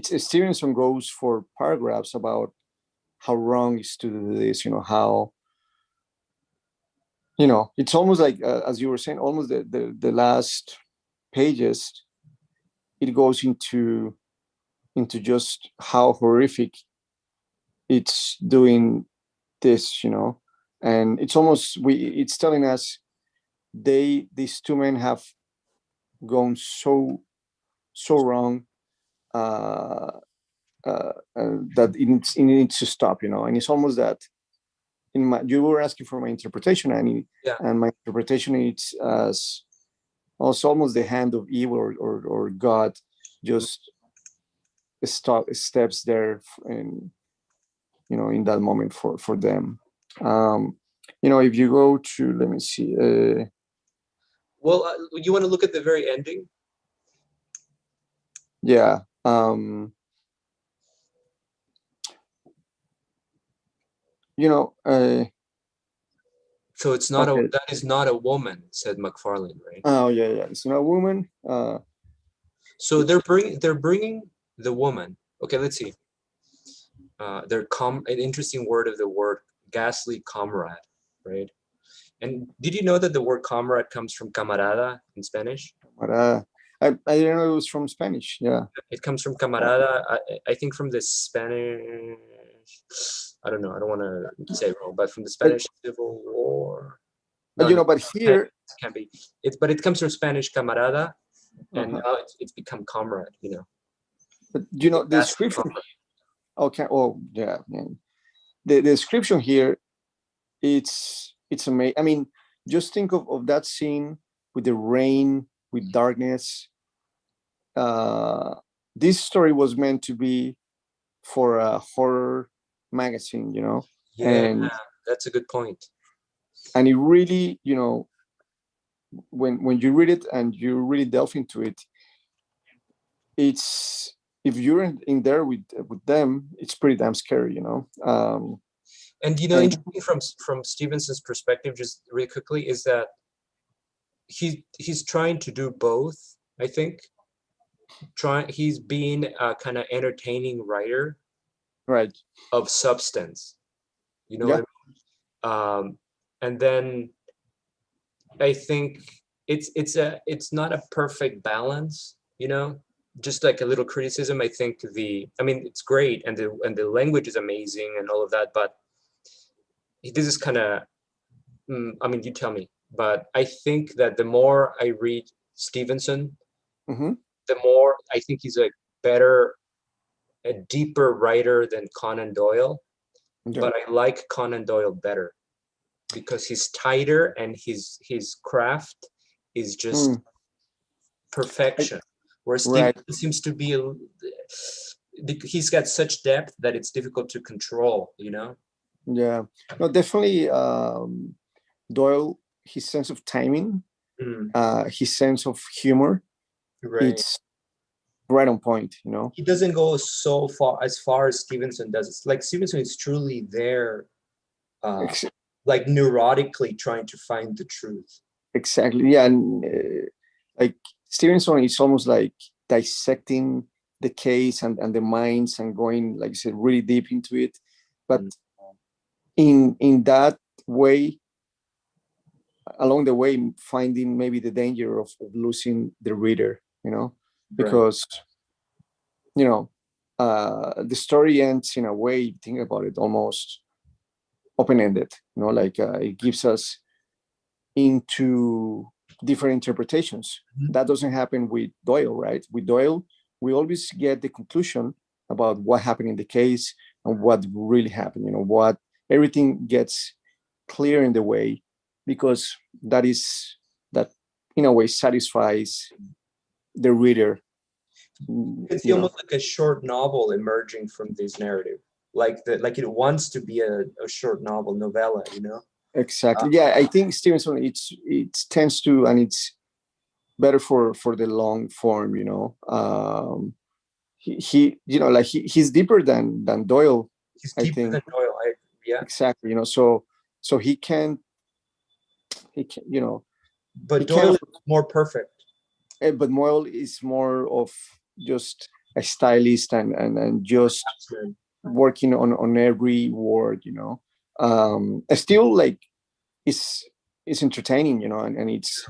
Stevenson goes for paragraphs about how wrong is to do this. How it's almost like, as you were saying, almost the last pages, it goes into just how horrific it's doing this, and it's almost it's telling us these two men have gone so wrong, that it needs to stop, and it's almost that you were asking for my interpretation, and my interpretation is as also almost the hand of evil or God just steps there in in that moment for them. If you go to, let me see, well, you want to look at the very ending? Yeah. So it's not okay. that is not a woman, said McFarlane, right? Oh yeah, it's not a woman. So they're bringing the woman. Okay, let's see. An interesting word of the word ghastly comrade, right? And did you know that the word comrade comes from camarada in Spanish? But I didn't know it was from Spanish. Yeah. It comes from camarada. I think from the Spanish. I don't know. I don't want to say wrong, but from the Spanish Civil War. No, but here it can't be. But it comes from Spanish camarada, and now it's become comrade. But the description. Okay. Oh yeah. The description here, it's amazing. Just think of that scene with the rain, with darkness. This story was meant to be for a horror magazine, Yeah, and that's a good point. And it really, when you read it and you really delve into it, it's, if you're in there with them, it's pretty damn scary. And interesting from Stevenson's perspective, just really quickly, is that he's trying to do both. I think he's being a kind of entertaining writer, right, of substance. You know yeah. what I mean? And then I think it's not a perfect balance. Just like a little criticism. I think it's great, and the language is amazing and all of that, but this is kind of, you tell me, but I think that the more I read Stevenson, the more I think he's a deeper writer than Conan Doyle. Yeah. But I like Conan Doyle better because he's tighter and his craft is just perfection. Whereas Stevenson seems to be he's got such depth that it's difficult to control. Yeah, no, definitely. Doyle, his sense of timing, his sense of humor, it's right on point. He doesn't go so far as Stevenson does. It's like Stevenson is truly there, like neurotically trying to find the truth. Exactly. Yeah, and like Stevenson is almost like dissecting the case and the minds and going, like I said, really deep into it, but in that way, along the way, finding maybe the danger of losing the reader, because the story ends in a way, think about it, almost open-ended, like it gives us into different interpretations. That doesn't happen with Doyle, right? With Doyle, we always get the conclusion about what happened in the case, and what really happened. What everything gets clear in the way, because that in a way satisfies the reader. It's almost like a short novel emerging from this narrative, like it wants to be a short novella. Exactly. Yeah, I think Stevenson it tends to, and it's better for the long form. He like he's deeper than Doyle. He's I deeper think than Doyle. Yeah. Exactly. So he can But Doyle is more perfect. But Doyle is more of just a stylist and just working on every word. Still, like, it's entertaining, and it's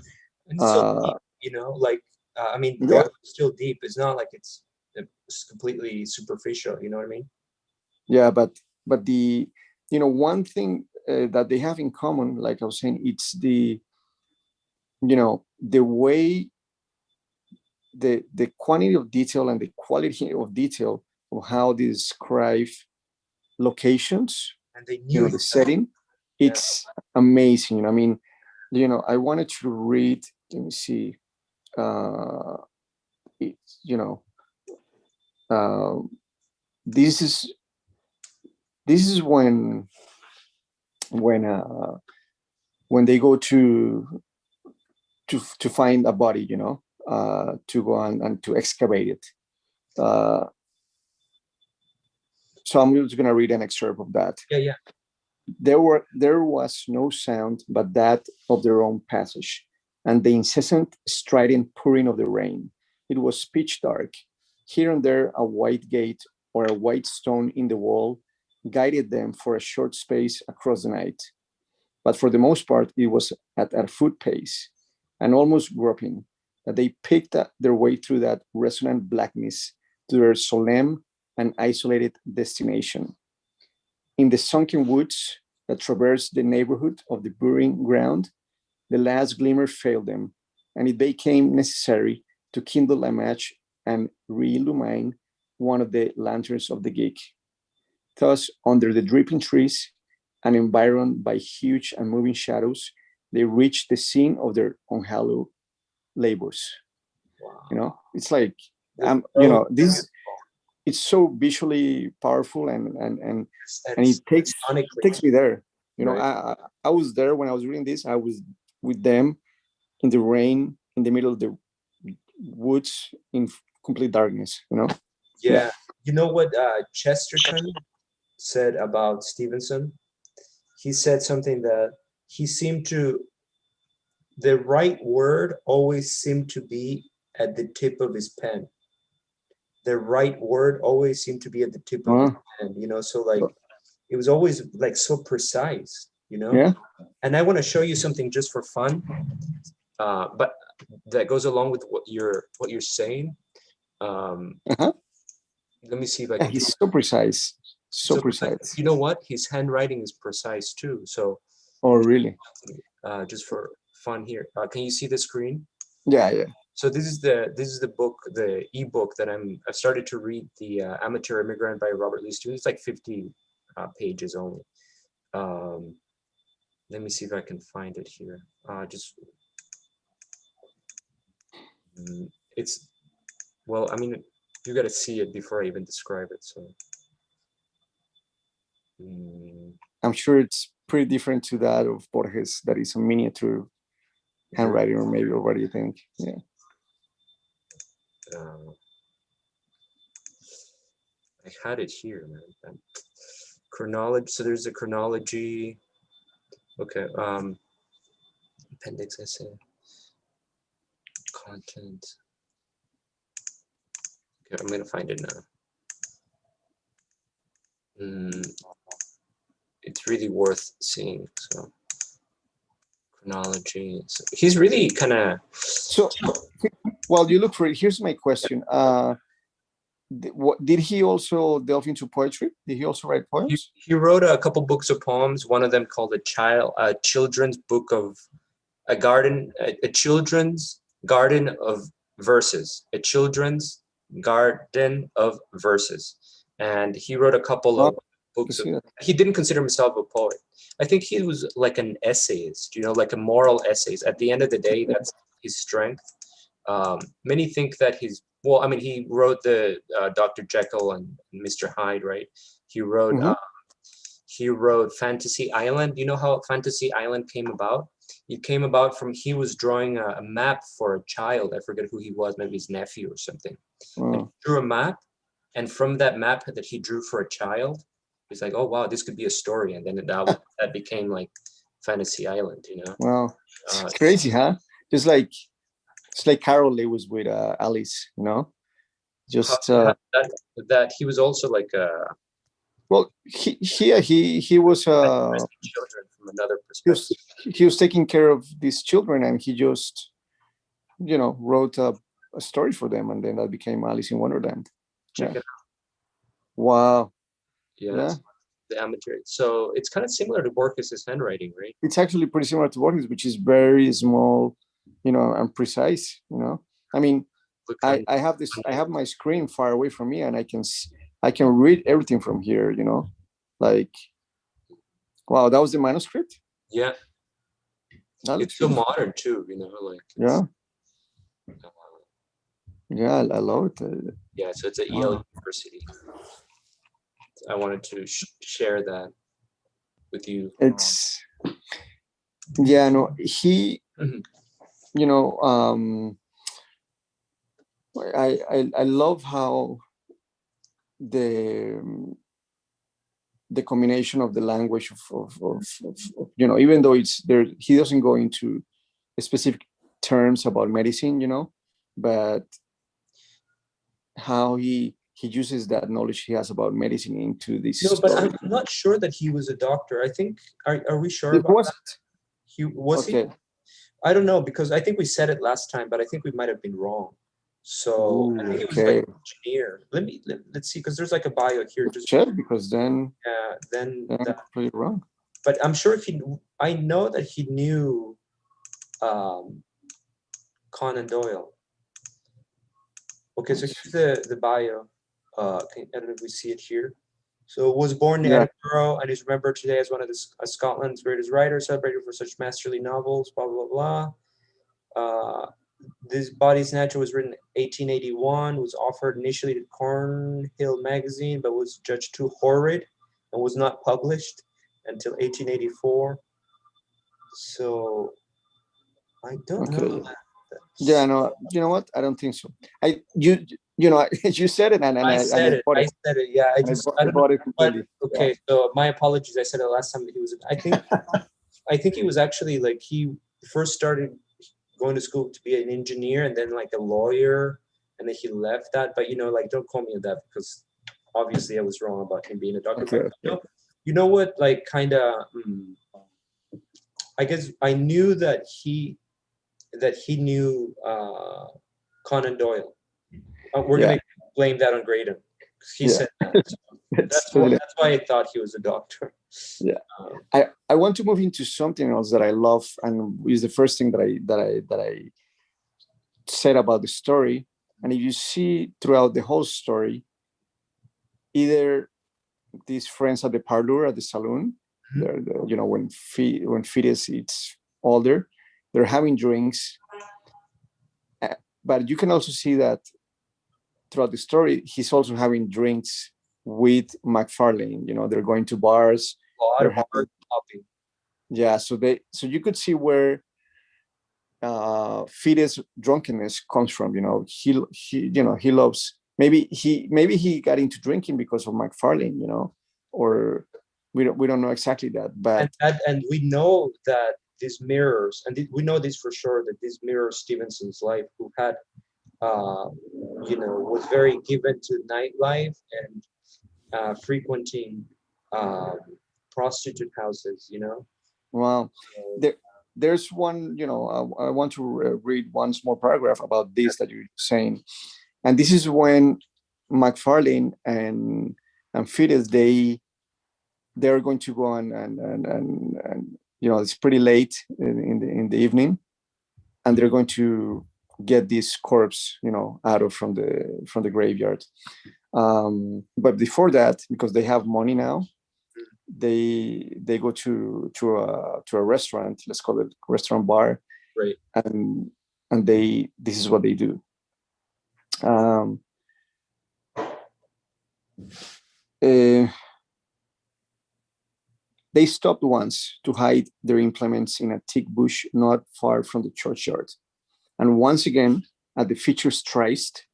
so deep, like I mean, Doyle is still deep. It's not like it's completely superficial. You know what I mean? Yeah, but the one thing that they have in common, like I was saying, it's the way, the quantity of detail and the quality of detail of how they describe locations, and they knew the setting. It's amazing. I mean, I wanted to read. Let me see. This is when they go to find a body, to go on and to excavate it. So I'm just going to read an excerpt of that. Yeah. There was no sound but that of their own passage, and the incessant strident pouring of the rain. It was pitch dark. Here and there, a white gate or a white stone in the wall guided them for a short space across the night. But for the most part, it was at a foot pace, and almost groping, that they picked their way through that resonant blackness to their solemn and isolated destination. In the sunken woods that traversed the neighborhood of the burying ground, the last glimmer failed them, and it became necessary to kindle a match and re-illumine one of the lanterns of the gig. Thus, under the dripping trees and environed by huge and moving shadows, they reached the scene of their unhallowed labors. Wow. It's like, this. It's so visually powerful, and it takes me there. Right. I was there when I was reading this. I was with them in the rain, in the middle of the woods, in complete darkness. Yeah. You know what Chesterton said about Stevenson? He said something that the right word always seemed to be at the tip of his pen. The right word always seemed to be at the tip of his pen, so like it was always like so precise, Yeah. And I want to show you something just for fun, but that goes along with what you're saying. Let me see if I can. He's so precise. So precise. You know what? His handwriting is precise too. So. Oh, really? Just for fun here. Can you see the screen? Yeah. So this is the book, the ebook that I've started to read, the Amateur Immigrant by Robert Louis Stevenson. It's like 50 pages only. Let me see if I can find it here. Well, I mean, you got to see it before I even describe it. So I'm sure it's pretty different to that of Borges, that is a miniature handwriting, or maybe, or what do you think? Yeah. I had it here, man. Chronology. So there's a chronology. Okay. Appendix essay. Content. Okay, I'm gonna find it now. It's really worth seeing. So chronology. So he's really kind of. So while you look for it, here's my question. Did he also delve into poetry? Did he also write poems? He wrote a couple books of poems. One of them called a children's book of a children's garden of verses. A children's garden of verses. and he wrote a couple Oh, of books. see that. He didn't consider himself a poet. I think he was like an essayist, like a moral essays. At the end of the day, that's his strength. Many think that well, I mean, he wrote the Dr. Jekyll and Mr. Hyde, right? He wrote Mhm. he wrote Fantasy Island. You know how Fantasy Island came about? It came about from he was drawing a map for a child. I forget who he was, maybe his nephew or something. And he drew a map, and from that map that he drew for a child, he's like, oh wow, this could be a story, and then that became like Fantasy Island, Wow, it's crazy, huh? Just like it's like Carol Lewis with Alice, just that he was also like well, he was children from another perspective. he was taking care of these children, and he just wrote a story for them, and then that became Alice in Wonderland. Check it out. Wow. Yeah. The amateur. So it's kind of similar to Borges's handwriting, right? It's actually pretty similar to Borges, which is very small, and precise. I mean, I have my screen far away from me, and I can read everything from here. Like, wow, that was the manuscript. Yeah, it's so modern too. Like yeah, I love it. Yeah, so it's at Yale University. I wanted to share that with you. It's he. I love how the combination of the language of even though it's there, he doesn't go into specific terms about medicine, but how he uses that knowledge he has about medicine into this. No, but I'm not sure that he was a doctor. I think, are we sure about that? He was okay. He? I don't know, because I think we said it last time, but I think we might have been wrong. So I think he was like an engineer. Let's see, because there's like a bio here. Just check, because then that's pretty wrong. But I'm sure I know that he knew Conan Doyle. Okay, so here's the bio. I don't know if we see it here. So was born in Edinburgh and is remembered today as one of Scotland's greatest writers, celebrated for such masterly novels, blah, blah, blah. This Body Snatcher was written in 1881, was offered initially to Cornhill magazine, but was judged too horrid and was not published until 1884. So I don't know. Yeah, no, you know what? I don't think so. You said it, and I said it. I said it. Yeah, I don't know. Okay, so my apologies. I said it last time that he was. I think he was actually like he first started going to school to be an engineer, and then like a lawyer, and then he left that. But like, don't call me on that, because obviously I was wrong about him being a doctor. But you know what? Like, kind of. I guess I knew that he knew Conan Doyle. We're going to blame that on Graydon, because he said that. So that's why I thought he was a doctor. Yeah, I want to move into something else that I love, and is the first thing that I said about the story. And if you see throughout the whole story, either these friends at the parlor, at the saloon, when Fetus is older, they're having drinks. But you can also see that throughout the story, he's also having drinks with McFarlane. They're going to bars. They're having, so you could see where Fetus drunkenness comes from. He loves, maybe he got into drinking because of McFarlane, or we don't know exactly that, but and we know that these mirrors, and we know this for sure, that this mirrors Stevenson's life, who had was very given to nightlife and frequenting prostitute houses. Wow. There's one, I want to read one small paragraph about this that you're saying, and this is when McFarlane and Fetus, they're going to go on and it's pretty late in the evening, and they're going to get this corpse, out of from the graveyard. But before that, because they have money now, they go to a restaurant, let's call it restaurant bar, Right. and this is what they do. They stopped once to hide their implements in a thick bush not far from the churchyard. And once again, at the features tryst,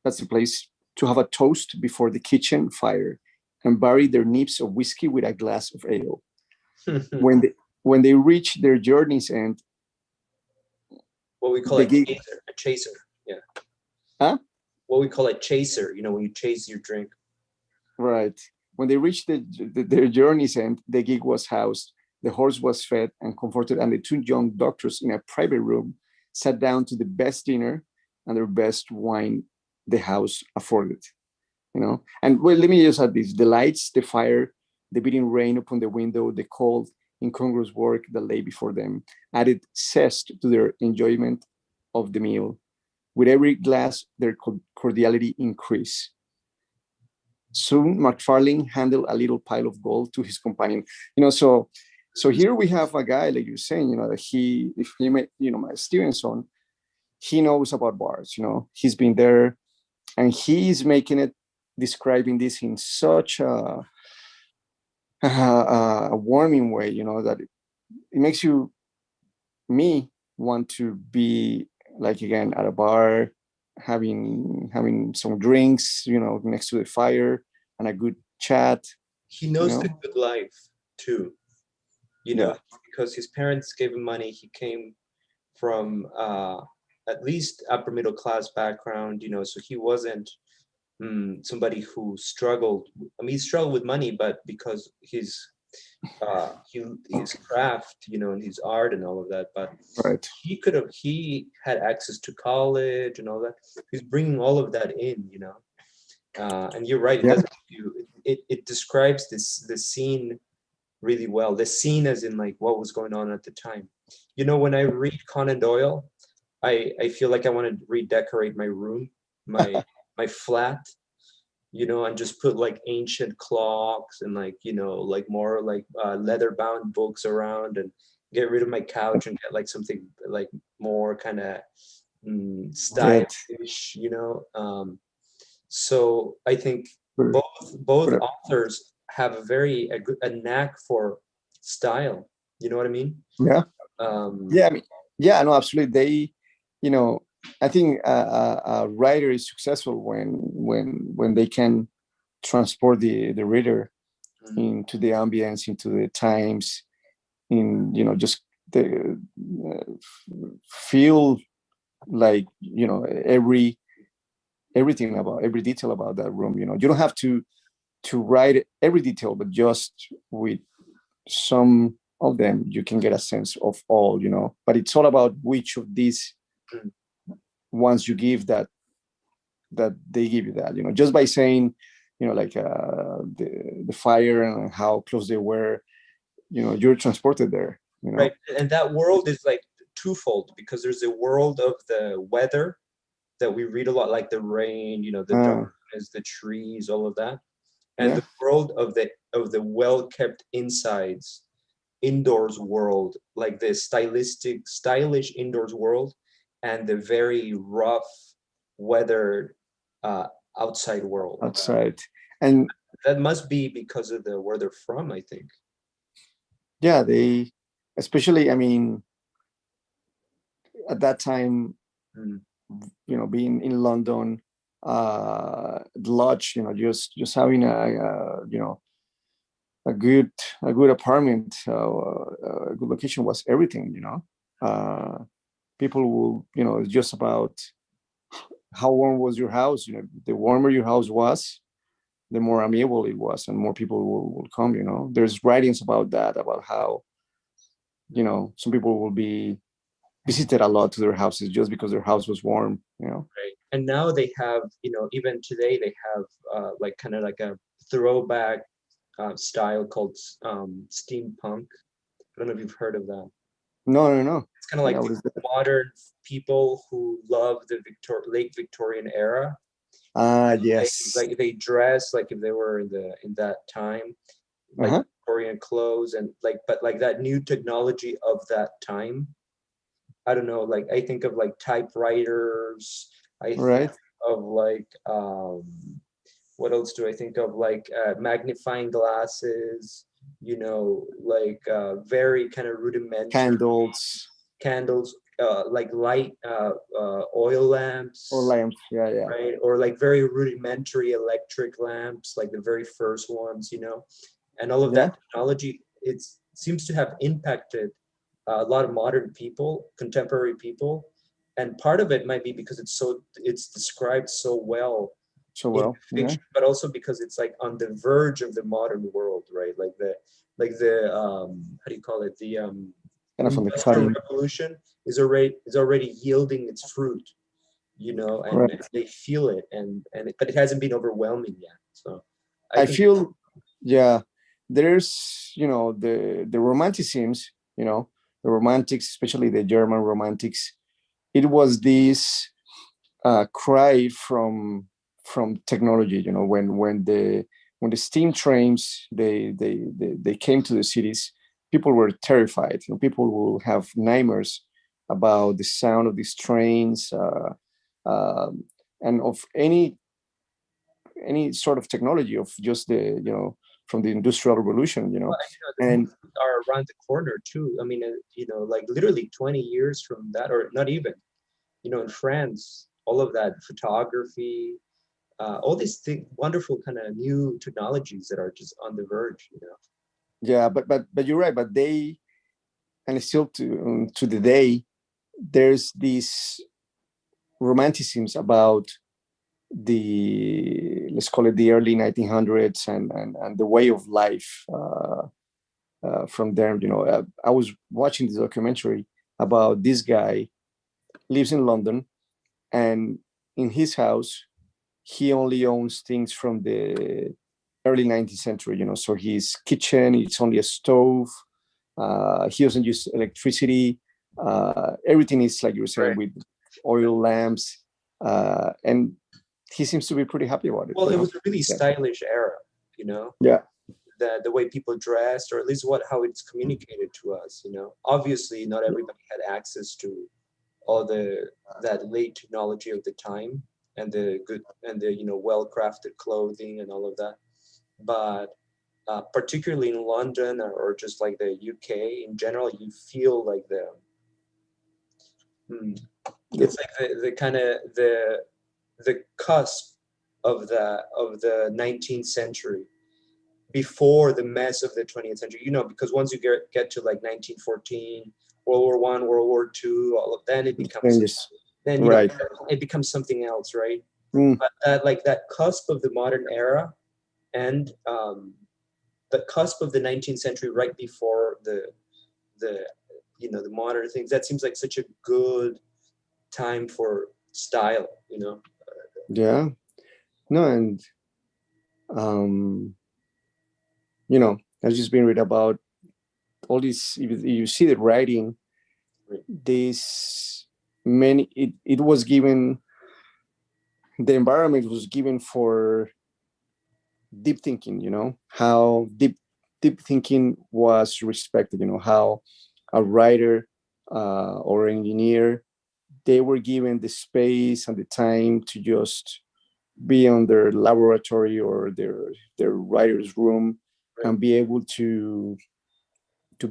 that's the place, to have a toast before the kitchen fire and bury their nips of whiskey with a glass of ale. When they reach their journey's end, what we call a chaser. Yeah. Huh? What we call a chaser, when you chase your drink. Right. When they reached their journey's end, the gig was housed, the horse was fed and comforted, and the two young doctors in a private room sat down to the best dinner and their best wine the house afforded. And well, let me just add this: the lights, the fire, the beating rain upon the window, the cold, incongruous work that lay before them added zest to their enjoyment of the meal. With every glass, their cordiality increased. Soon, McFarlane handed a little pile of gold to his companion. So here we have a guy, like you're saying, that if he met, my Stevenson, he knows about bars. He's been there, and he's making it, describing this in such a warming way, that it makes me want to be, like, again, at a bar, having some drinks, next to the fire and a good chat. He knows the good life too, because his parents gave him money. He came from at least upper middle class background, so he wasn't somebody who struggled. I mean, he struggled with money, but because his craft, and his art and all of that. But right. he had access to college and all that. He's bringing all of that in, and you're right. It doesn't. It describes the scene really well. The scene, as in like what was going on at the time. When I read Conan Doyle, I feel like I want to redecorate my room, my flat, and just put like ancient clocks and like more like leather bound books around, and get rid of my couch and get like something like more kind of stylish, so I think both authors have a knack for style. You know what I mean? Yeah. No, absolutely. They, I think a writer is successful when they can transport the reader into the ambience, into the times, in just the feel like everything about every detail about that room. You don't have to write every detail, but just with some of them you can get a sense of all. But it's all about which of these ones you give that they give you that, just by saying, like the fire and how close they were, you're transported there. Right. And that world is like twofold, because there's a world of the weather that we read a lot, like the rain, the darkness, the trees, all of that, and the world of the well-kept indoors world, like the stylish indoors world, and the very rough weathered outside world. And that must be because of where they're from, I think. Yeah, they, especially, I mean, at that time, being in London, the lodge, just having a good apartment, a good location was everything. People will, it's just about how warm was your house. The warmer your house was, the more amiable it was, and more people will come. There's writings about that, about how some people will be visited a lot to their houses just because their house was warm. Right. And now they have, even today they have like kind of like a throwback style called steampunk. I don't know if you've heard of that. No. It's kind of like modern people who love the late Victorian era, Yes. Like they dress like if they were in that time, like Uh-huh. Korean clothes, and like, but like that new technology of that time. I don't know, like I think of like typewriters. I think Right. of like what else do I think of? Like magnifying glasses, like very kind of rudimentary Candles candles, like light oil or lamps, lamps. Yeah, yeah. right? Or like very rudimentary electric lamps, like the very first ones, and all of Yeah. that technology. It seems to have impacted a lot of modern people, contemporary people, and part of it might be because it's described so well So in well. Yeah. fiction, but also because it's like on the verge of the modern world, right? Like the how do you call it? The Kind of on the industrial cutting. revolution is already yielding its fruit, and Right. they feel it, but it hasn't been overwhelming yet. So I I think, feel, yeah, there's, the romanticisms, the romantics, especially the German romantics. It was this cry from technology. When the steam trains they came to the cities, people were terrified. People will have nightmares about the sound of these trains, and of any sort of technology, of just from the industrial revolution. well, the And movies are around the corner too. I mean, like literally 20 years from that, or not even. In France, all of that photography, all these wonderful kind of new technologies that are just on the verge. yeah, but you're right. But they, and still to the day, there's these romanticisms about the, let's call it, the early 1900s, and the way of life from there. I was watching this documentary about this guy lives in London, and in his house he only owns things from the early 19th century. So his kitchen, it's only a stove. He doesn't use electricity. Everything is, like you were saying, Right. with oil lamps, and he seems to be pretty happy about it. Well, it was a really Yeah. stylish era, you know, Yeah. the way people dressed, or at least how it's communicated to us. Obviously, not everybody had access to all that late technology of the time, and the good and the well-crafted clothing and all of that. But particularly in London, or just like the UK in general, you feel like hmm, it's like the kind of the cusp of the 19th century, before the mess of the 20th century. Because once you get to like 1914, World War I, World War II, all of then it becomes Changes. then Right. it becomes something else, right? Mm. But like that cusp of the modern era, and the cusp of the 19th century, right before the the modern things, that seems like such a good time for style. Yeah. No, and um, I've just been read about all this. If you see the writing, Right. this many it was given, the environment was given for deep thinking. How deep thinking was respected. How a writer or engineer, they were given the space and the time to just be on their laboratory or their writer's room, Right. and be able to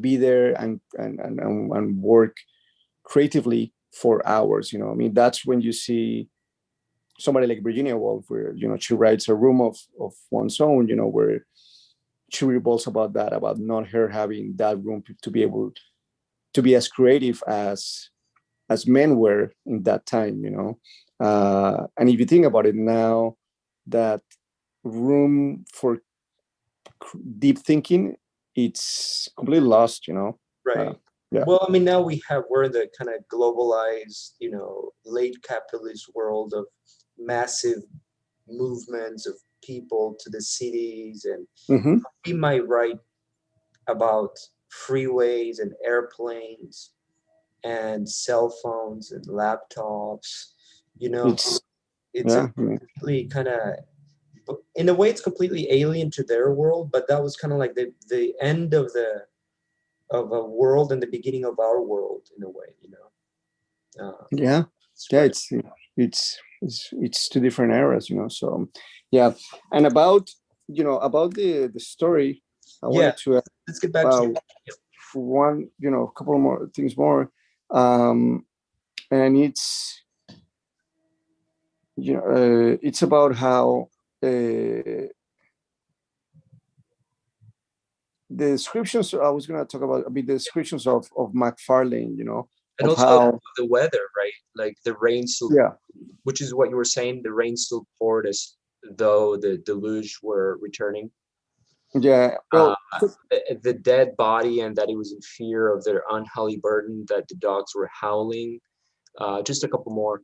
be there and work creatively for hours. I mean, that's when you see somebody like Virginia Woolf, where she writes a room of one's own, where she revolts about that, about not her having that room to be able to be as creative as men were in that time. And if you think about it now, that room for deep thinking, it's completely lost. Right. Yeah. Well, I mean, now we're in the kind of globalized, late capitalist world of massive movements of people to the cities, and Hmm. we might write about freeways and airplanes and cell phones and laptops, you know, It's It's a Yeah, I mean, completely kind of, in a way, it's completely alien to their world, but that was kind of like the end of a world and the beginning of our world in a way, you know. yeah, It's yeah. great. It's two different eras, you know. So yeah, and about about the story, I Yeah, wanted to let's get back to uh, you. one, a couple of more things more, um, and it's about how the descriptions. I was going to talk about a bit the descriptions of McFarlane, And of also how, the weather, right? Like the rain still, yeah, which is what you were saying, the rain still poured as though the deluge were returning. yeah. Uh, Well, the dead body, and that he was in fear of their unholy burden, that the dogs were howling. Just a couple more.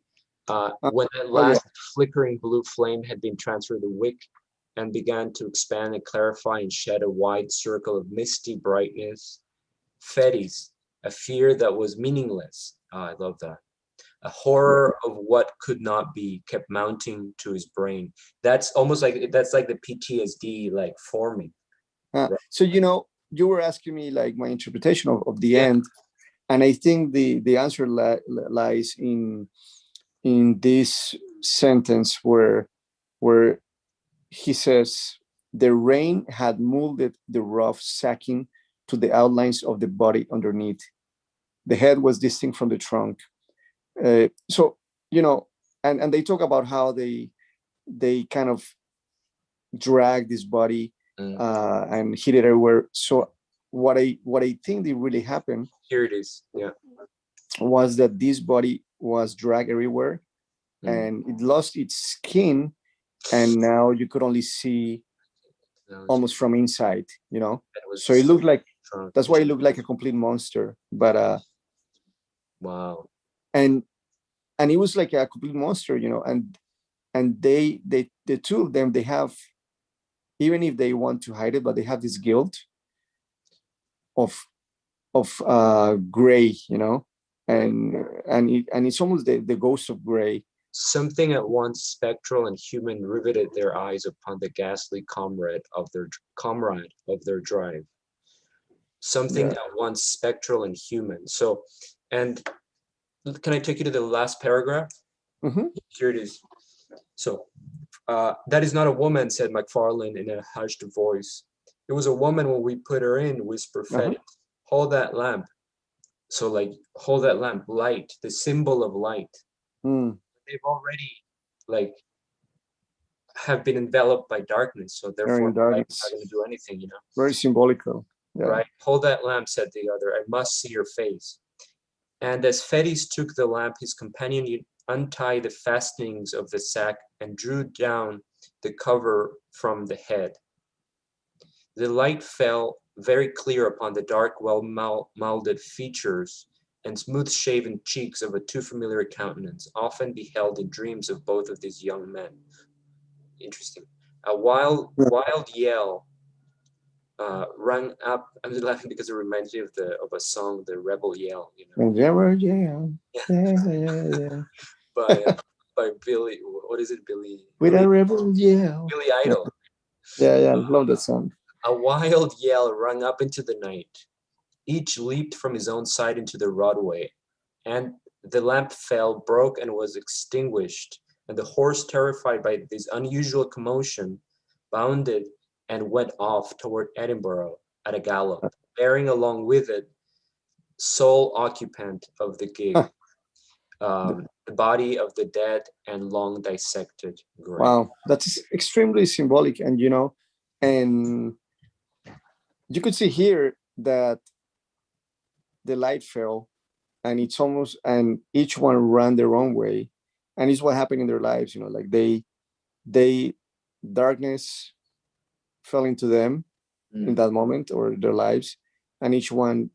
When that oh yeah, last flickering blue flame had been transferred to the wick and began to expand and clarify and shed a wide circle of misty brightness, Fetis, a fear that was meaningless. I love that. A horror of what could not be kept mounting to his brain. That's almost like the PTSD like forming. Right? So you were asking me like my interpretation of the Yeah. end, and I think the answer lies in this sentence where he says the rain had molded the rough sacking to the outlines of the body underneath. The head was distinct from the trunk. So and they talk about how they kind of drag this body Mm. and hit it everywhere. So what I think that really happened Here it is. Yeah. was that this body was dragged everywhere Mm. and it lost its skin, and now you could only see almost from inside, That was so it just looked like, trunk. that's why it looked like a complete monster. But Wow. and and it was like a complete monster, and they the two of them, they have, even if they want to hide it, but they have this guilt of gray, Right. and it's almost the ghost of gray. Something at once spectral and human riveted their eyes upon the ghastly comrade of their drive. Something Yeah. at once spectral and human. So, and can I take you to the last paragraph? Hmm. Here it is. So, that is not a woman, said McFarlane in a hushed voice. It was a woman when we put her in, whispered Uh-huh. Fetty. Hold that lamp. So, like, hold that lamp, light, the symbol of light. Mm. They've already, like, have been enveloped by darkness, so They're therefore in light is not darkness. going to do anything, Very symbolical. Yeah. right? Hold that lamp, said the other. I must see your face. And as Fettes took the lamp, his companion untied the fastenings of the sack and drew down the cover from the head. The light fell very clear upon the dark, well-molded features and smooth-shaven cheeks of a too familiar countenance, often beheld in dreams of both of these young men. Interesting. A wild yell rang up. I'm just laughing because it reminds me of a song, the Rebel Yell, And yeah. Yeah. by by Billy. What is it, Billy? With a rebel yell. Billy Yeah. Idol. Yeah. Love that song. A wild yell rang up into the night. Each leaped from his own side into the roadway, and the lamp fell, broke, and was extinguished. And the horse, terrified by this unusual commotion, bounded and went off toward Edinburgh at a gallop, bearing along with it sole occupant of the gig, the body of the dead and long dissected grave. Wow, that's extremely symbolic, and and you could see here that the light fell, and it's almost, and each one ran their own way, and it's what happened in their lives. Like they darkness fell into them in that moment, or their lives, and each one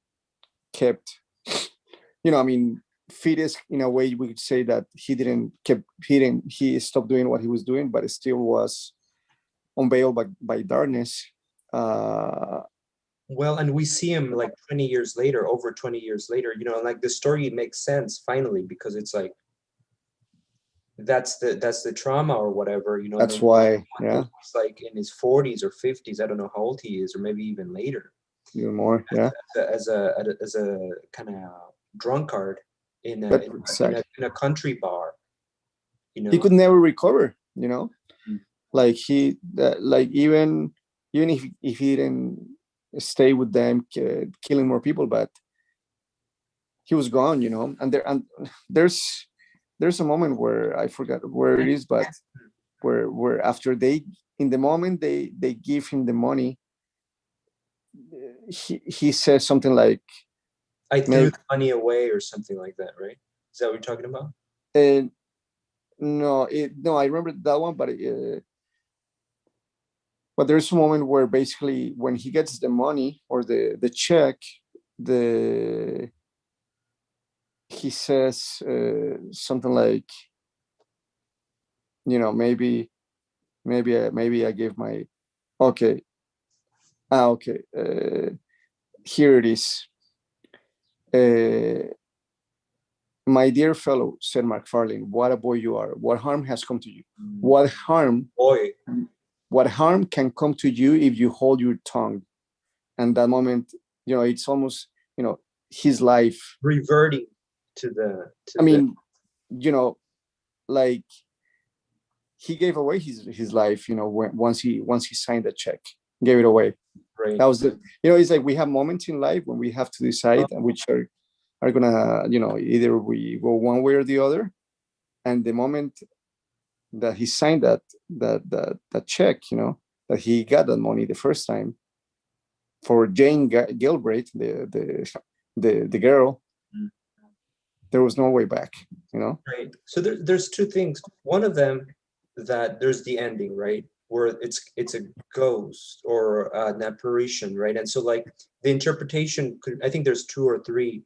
kept, I mean, Fetus, in a way, we could say that he stopped doing what he was doing, but it still was unveiled by darkness. Uh, Well, and we see him like 20 years later, over 20 years later, like the story makes sense finally, because it's like that's the trauma or whatever, you know. And That's then why, yeah, he's like in his 40s or 50s, I don't know how old he is, or maybe even later, even more, yeah. as a kind of drunkard in a But in, exactly, in a country bar, you he know. could never recover, you know. Mm. Like like even if he didn't stay with them, killing more people, but he was gone, you know. And there's a moment where I forgot where it is, but where after they, in the moment they give him the money, he says something like, I threw maybe, the money away or something like that, right? Is that what you're talking about? uh, no, I remember that one, but there's a moment where basically when he gets the money or the check, the he says something like, you know, maybe I gave my, okay, okay, here it is. uh, My dear fellow, said McFarlane, what a boy you are. What harm has come to you? What harm, Boy, what harm can come to you if you hold your tongue? And that moment, you know, it's almost, you know, his life. reverting to the I mean, you know, like he gave away his life, you know, once he signed the check, gave it away. right. That was the, you know, it's like we have moments in life when we have to decide which are gonna, you know, either we go one way or the other. And the moment that he signed that check, you know, that he got that money the first time for Jane Gilbreth, the girl, Mm. there was no way back, you know. Right. So there's two things. One of them, that there's the ending, right? Where it's a ghost or an apparition, right? And so like the interpretation could, I think there's two or three.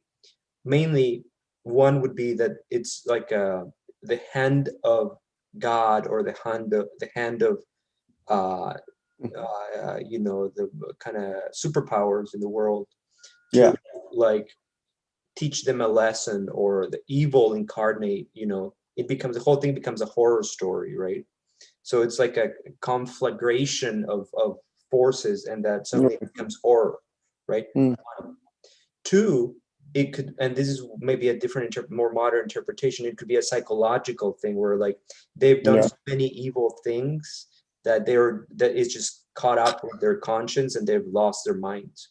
Mainly, one would be that it's like the hand of God, or the hand of uh, you know, the kind of superpowers in the world to Yeah. like teach them a lesson, or the evil incarnate, you know. It becomes, the whole thing becomes a horror story, right? So it's like a conflagration of forces, and that suddenly it becomes horror, right? Mm. Two, it could, and this is maybe a different more modern interpretation, it could be a psychological thing where like they've done Yeah. so many evil things that it's just caught up with their conscience, and they've lost their minds.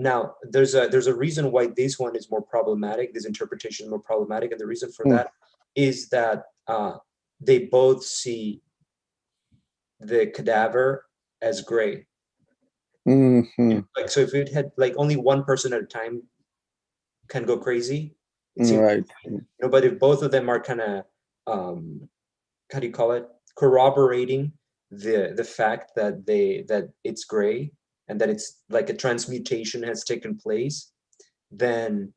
Now, there's a reason why this one is more problematic, this interpretation is more problematic, and the reason for Mm. that is that they both see the cadaver as gray. Mm-hmm. Like, so if it had like only one person at a time can go crazy, it seems, Right. you know, but if both of them are kind of, how do you call it, corroborating the fact that it's gray, and that it's like a transmutation has taken place, then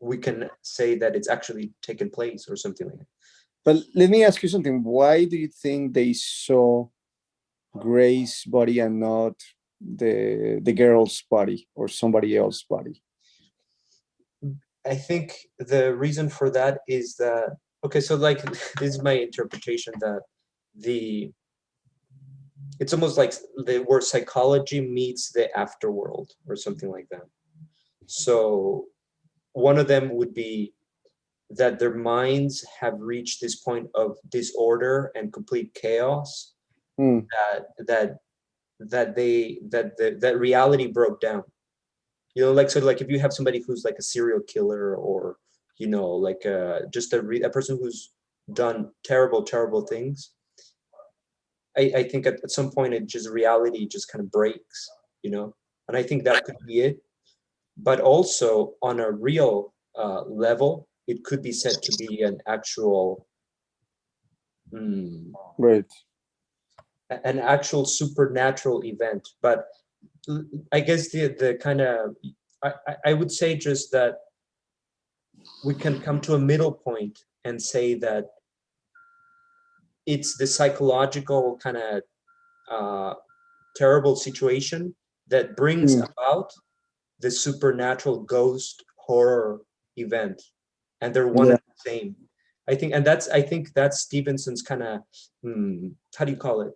we can say that it's actually taken place, or something like that. But let me ask you something. Why do you think they saw Gray's body and not the girl's body or somebody else's body? I think the reason for that is that, okay, so like this is my interpretation, that the it's almost like where psychology meets the afterworld, or something like that. So one of them would be that their minds have reached this point of disorder and complete chaos, Mm. that reality broke down. You know, like, so like if you have somebody who's like a serial killer, or you know, like just a person who's done terrible things, I think at some point it just, reality just kind of breaks, you know. And I think that could be it. But also on a real level, it could be said to be an actual Right. an actual supernatural event. But I guess the kind of, I would say just that we can come to a middle point and say that it's the psychological kind of terrible situation that brings Mm. about the supernatural ghost horror event, and they're one Yeah. and the same. I think that's Stevenson's kind of, how do you call it?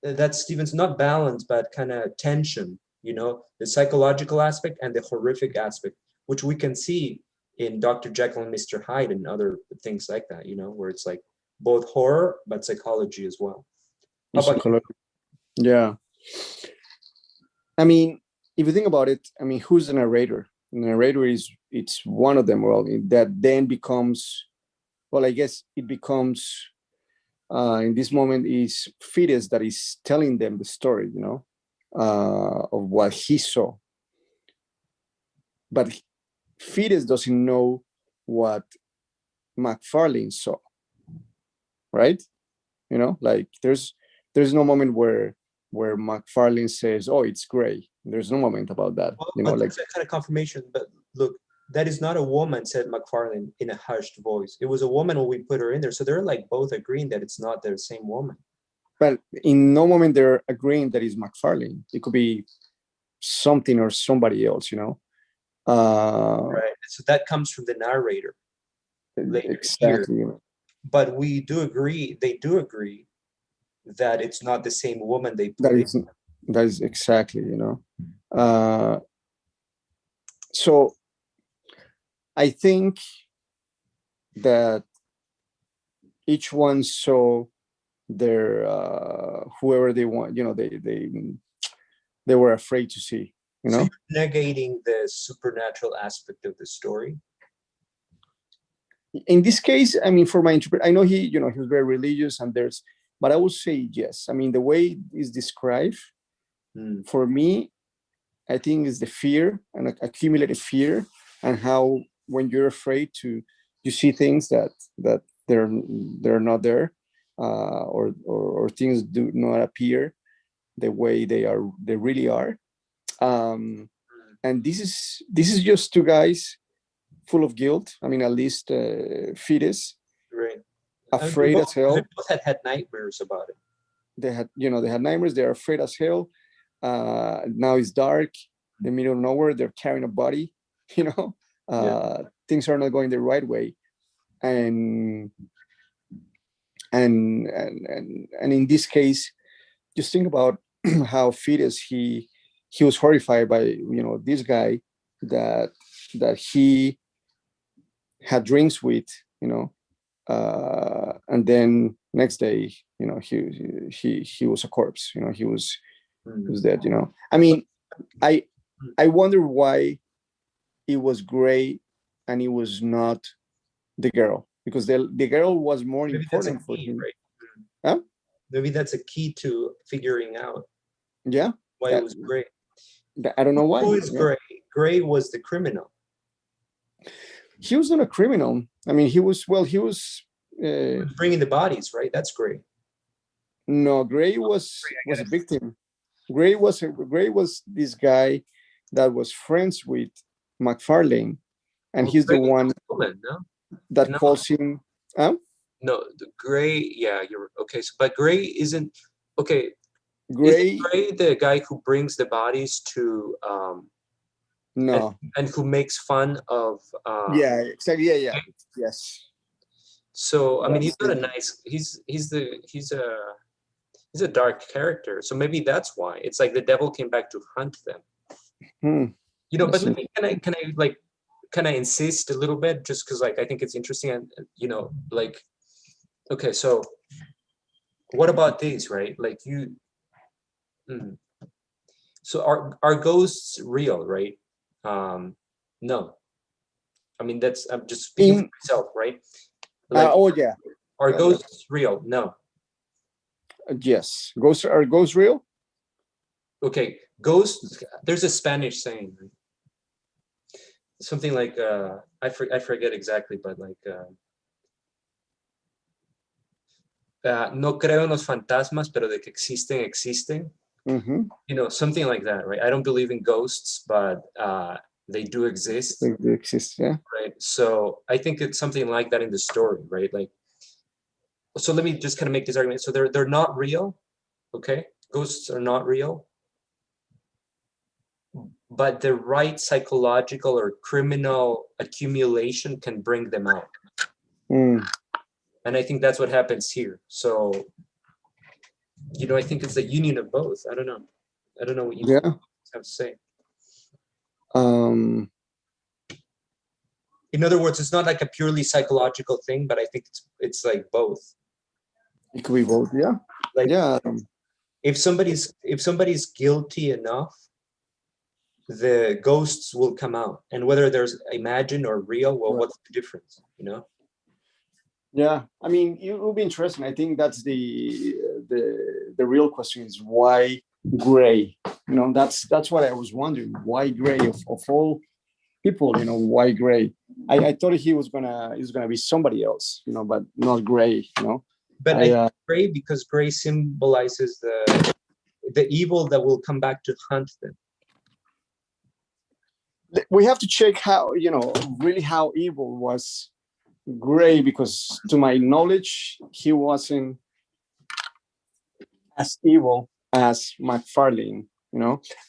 That's Stevenson, not balance, but kind of tension, you know, the psychological aspect and the horrific aspect, which we can see in Dr. Jekyll and Mr. Hyde and other things like that, you know, where it's like both horror, but psychology as well. How about you? Yeah. I mean, if you think about it, I mean, who's the narrator? The narrator it's one of them. Well, that then becomes, well, I guess it becomes, in this moment is Fetus that is telling them the story, you know, of what he saw. But Fetus doesn't know what McFarlane saw, right? You know, like there's no moment where McFarlane says, "Oh, it's gray." There's no moment about that. Well, You know, but like there's that kind of confirmation. But look, that is not a woman, said McFarlane in a hushed voice. It was a woman when we put her in there. So they're like both agreeing that it's not the same woman. but in no moment they're agreeing that it's McFarlane. It could be something or somebody else, you know. Right. So that comes from the narrator later Exactly. here. But we do agree, they do agree that it's not the same woman they put in. That is exactly, you know. So I think that each one saw their whoever they want, you know, they were afraid to see, you know. So you're negating the supernatural aspect of the story. In this case, I mean, for my interpret, I know he, you know, he was very religious, and but I would say yes. I mean, the way it's described, for me, I think is the fear and accumulated fear, and how when you're afraid you see things that they're not there, or things do not appear the way they really are. And this is just two guys full of guilt. I mean, at least Fetus, Right. afraid as hell. They both had nightmares about it. They had nightmares. They're afraid as hell. Now it's dark, the middle of nowhere. They're carrying a body. You know, things are not going the right way, and in this case, just think about how Fetus he was horrified by, you know, this guy that he had drinks with, you know, and then next day, you know, he was a corpse. You know, he was dead. You know, I mean, I wonder why it was Gray and it was not the girl, because the girl was more Maybe important for him. Right? Huh? Maybe that's a key to figuring out. Yeah. Why it was Gray. I don't know why. Who is Gray? Gray was the criminal. He was not a criminal. I mean, he was bringing the bodies, right? That's Gray. No, Gray was a victim. Gray was this guy that was friends with McFarlane, and he's the one that calls him. No, the Gray. Yeah, you're okay. So, but Gray isn't okay. Is Gray the guy who brings the bodies to? No. And who makes fun of? Yeah, exactly. Yeah. Yes. So I mean, he's not a nice. He's a dark character. So maybe that's why it's like the devil came back to hunt them. You know, but can I insist a little bit, just because like I think it's interesting, and you know, like, okay, so what about these, right? Like you. So are ghosts real, right? No. I mean, I'm just speaking for myself, right? Like, yeah. Are ghosts real? No. Yes. Are ghosts real? Okay, ghosts. There's a Spanish saying, right? Something like I forget exactly, but like no creo en los fantasmas, pero de que existen. You know, something like that, right? I don't believe in ghosts, but they do exist. They exist, yeah. Right. So I think it's something like that in the story, right? Like, so let me just kind of make this argument. So they're not real, okay? Ghosts are not real, but the right psychological or criminal accumulation can bring them out. Mm. And I think that's what happens here. So, I think it's a union of both. I don't know. I don't know what you Yeah. have to say. Um, In other words, it's not like a purely psychological thing, but I think it's like both. it could be both. Yeah. Like Yeah. if somebody's guilty enough, the ghosts will come out, and whether there's imagined or real, well, Right. what's the difference? Yeah. I mean, it will be interesting. I think that's the real question is why gray? That's what I was wondering. Why gray of all people? Why gray? I thought he's gonna be somebody else. But not gray. But I think gray, because gray symbolizes the evil that will come back to hunt them. We have to check how really how evil was Gray, because to my knowledge he wasn't as evil as McFarlane.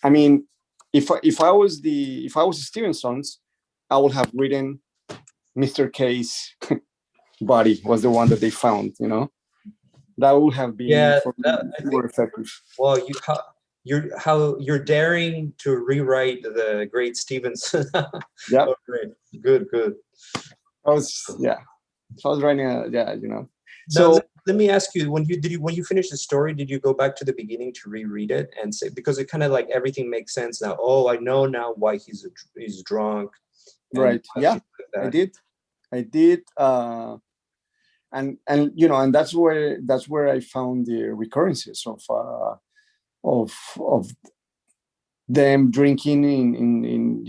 I mean, if I was Stevenson's, I would have written Mr. K's body was the one that they found. That would have been more effective. Well, you're daring to rewrite the great Stevenson. Yeah. Oh, great. Good. I was writing So let me ask you, when you finish the story, did you go back to the beginning to reread it and say, because it kind of like everything makes sense now? Oh, I know now why he's drunk. Right. Yeah, I did. And that's where I found the recurrences of them drinking in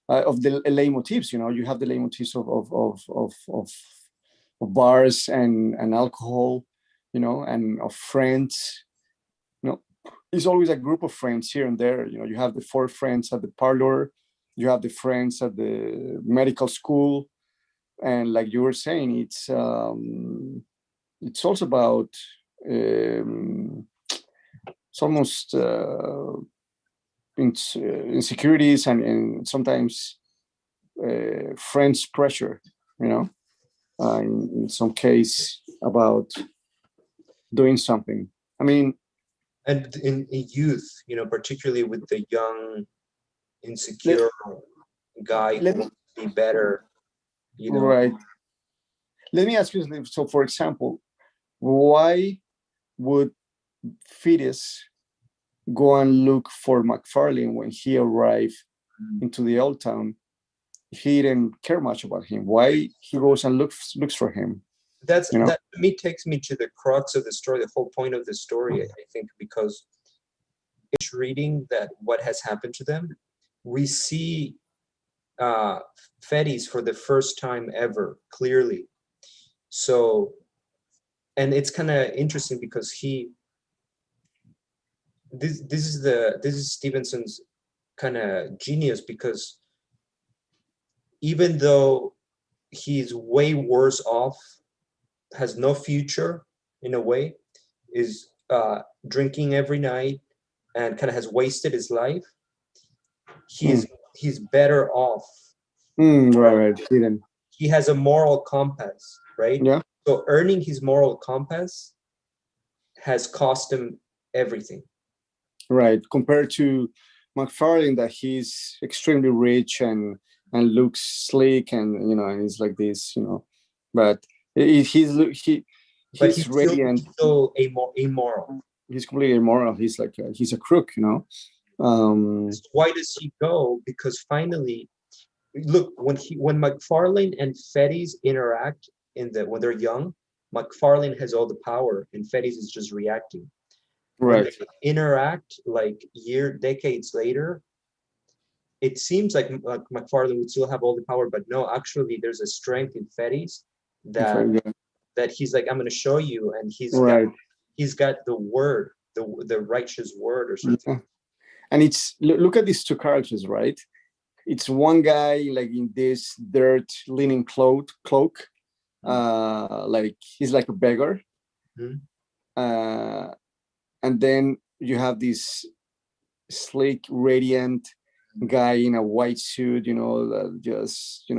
of the leitmotifs. You have the leitmotifs of bars and alcohol, and of friends. It's always a group of friends here and there. You have the 4 friends at the parlor, you have the friends at the medical school, and like you were saying, it's also about it's almost insecurities and sometimes friends pressure, in some case about doing something. I mean, and in youth, particularly with the young, insecure guy who wants to be better, Right. Let me ask you something. So, for example, why would Fides go and look for McFarlane when he arrived into the old town? He didn't care much about him. Why he goes and looks for him? That to me takes me to the crux of the story, the whole point of the story, I think, because it's reading that what has happened to them. We see Fettes for the first time ever, clearly. So, and it's kind of interesting because this is Stevenson's kind of genius, because even though he's way worse off, has no future in a way, is drinking every night and kind of has wasted his life, he's better off. Right. He has a moral compass, right? Yeah. So earning his moral compass has cost him everything. Right. Compared to McFarlane, that he's extremely rich and looks sleek and and he's like this, but he's radiant. He's still immoral. He's completely immoral. He's like he's a crook, Why does he go? Because finally, look, when McFarlane and Fettes interact when they're young, McFarlane has all the power and Fettes is just reacting. Right. When they interact like decades later, it seems like McFarlane would still have all the power, but no, actually there's a strength in Fettes that he's like, I'm going to show you, and he's got the word, the righteous word or something. Yeah. And it's look at these 2 characters, right? It's one guy like in this dirt linen cloak, like he's like a beggar. And then you have this sleek, radiant guy in a white suit, just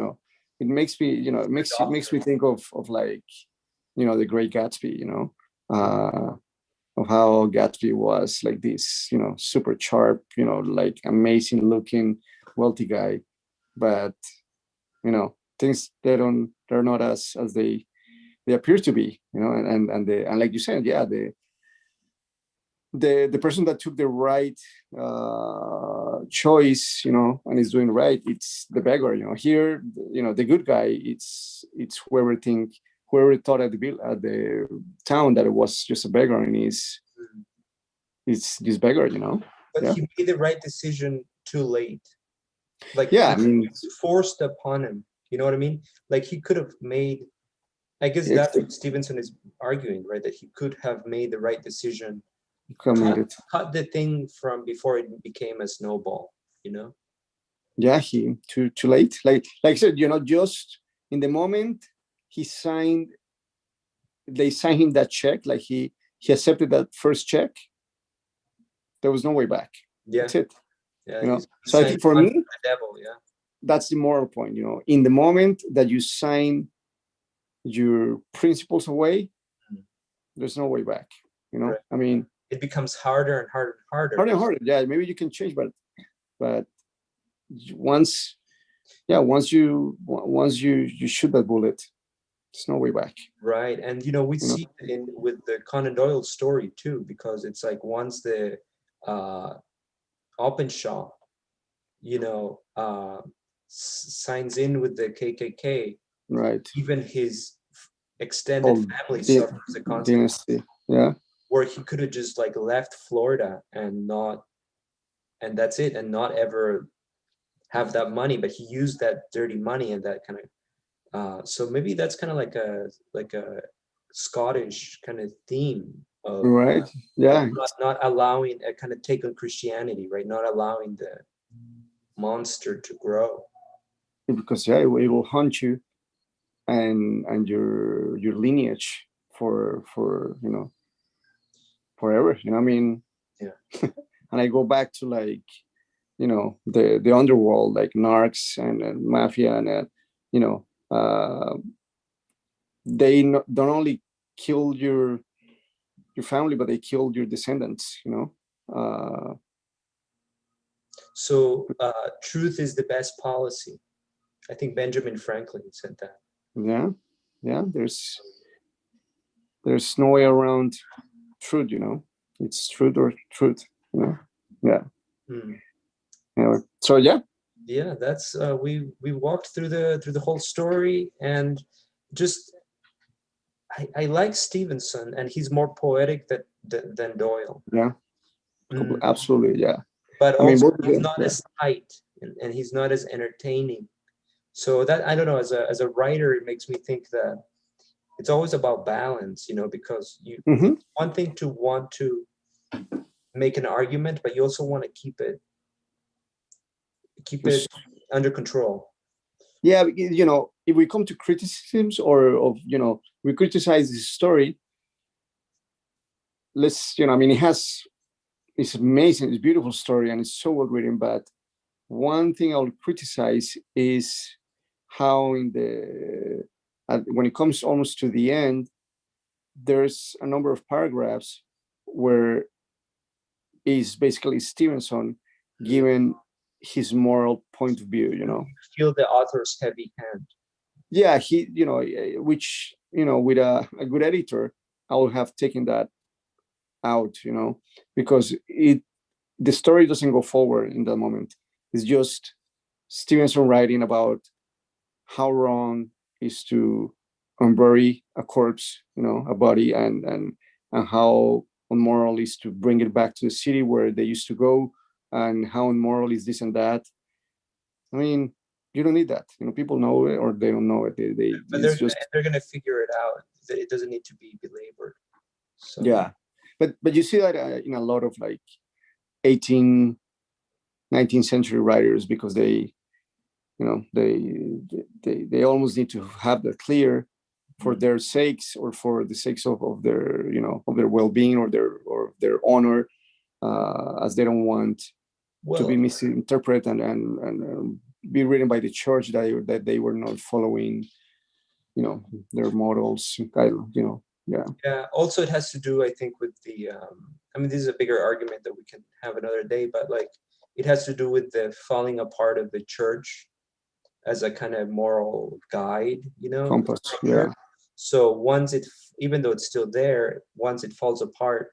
it makes me, it makes me think of like, the Great Gatsby, of how Gatsby was like this, super sharp, like amazing looking, wealthy guy, but things, they're not as they appear to be, and like you said, yeah, the person that took the right choice, and is doing right, it's the beggar. Here, the good guy, it's whoever thought at the town that it was just a beggar, and it's this beggar. But Yeah. he made the right decision too late. Like, Yeah, I mean, it's forced upon him. You know what I mean? Like, he could have made. I guess It's- that's what Stevenson is arguing, right? That he could have made the right decision, committed. cut the thing from before it became a snowball. Yeah, he too late. Like I said, just in the moment he signed, they signed him that check. Like he accepted that first check. There was no way back. Yeah, That's it. yeah. So I think for me, the devil. Yeah, that's the moral point. In the moment that you sign your principles away, there's no way back. Right. I mean, it becomes harder and harder and harder. Harder and harder. Yeah, maybe you can change, but once you shoot that bullet, there's no way back. Right, and we see it with the Conan Doyle story too, because it's like once the Openshaw, signs in with the KKK, right? Even his extended family suffers the consequences. Dynasty. Yeah. Where he could have just like left Florida and that's it, and not ever have that money, but he used that dirty money and that kind of so maybe that's kind of like a Scottish kind of theme of right. Yeah. Not allowing a kind of take on Christianity, right? Not allowing the monster to grow, because it will haunt you and your lineage for forever. I mean, yeah. And I go back to like the underworld, like narcs and mafia, and they don't only kill your family, but they killed your descendants. So truth is the best policy. I think Benjamin Franklin said that. Yeah. There's no way around truth. It's truth or truth. Yeah. Anyway, so yeah. That's we walked through the whole story, and just I like Stevenson, and he's more poetic than Doyle. Yeah. Absolutely. Yeah. But also he's not as tight, and he's not as entertaining. So that, I don't know, as a writer, it makes me think that it's always about balance, because it's one thing to want to make an argument, but you also want to keep it under control. Yeah, if we come to criticisms we criticize this story, let's, it's amazing, it's a beautiful story, and it's so well written, but one thing I would criticize is how when it comes almost to the end, there's a number of paragraphs where is basically Stevenson given his moral point of view. Feel the author's heavy hand. Yeah, he, which with a good editor, I would have taken that out, because the story doesn't go forward in that moment. It's just Stevenson writing about how wrong is to unbury a corpse, a body, and how unmoral is to bring it back to the city where they used to go, and how immoral is this and that. I mean, you don't need that. People know it or they don't know it. But they're going to figure it out. It doesn't need to be belabored. So. Yeah, but you see that in a lot of like 18th, 19th century writers, because they almost need to have that clear for their sakes, or for the sakes of their of their well-being or their honor, as they don't want to be misinterpreted and be written by the church that they were not following, their models. Yeah. Yeah. Also, it has to do, I think, with the. I mean, this is a bigger argument that we can have another day, but like, it has to do with the falling apart of the church as a kind of moral guide, Compass. structure. Yeah. So once even though it's still there, once it falls apart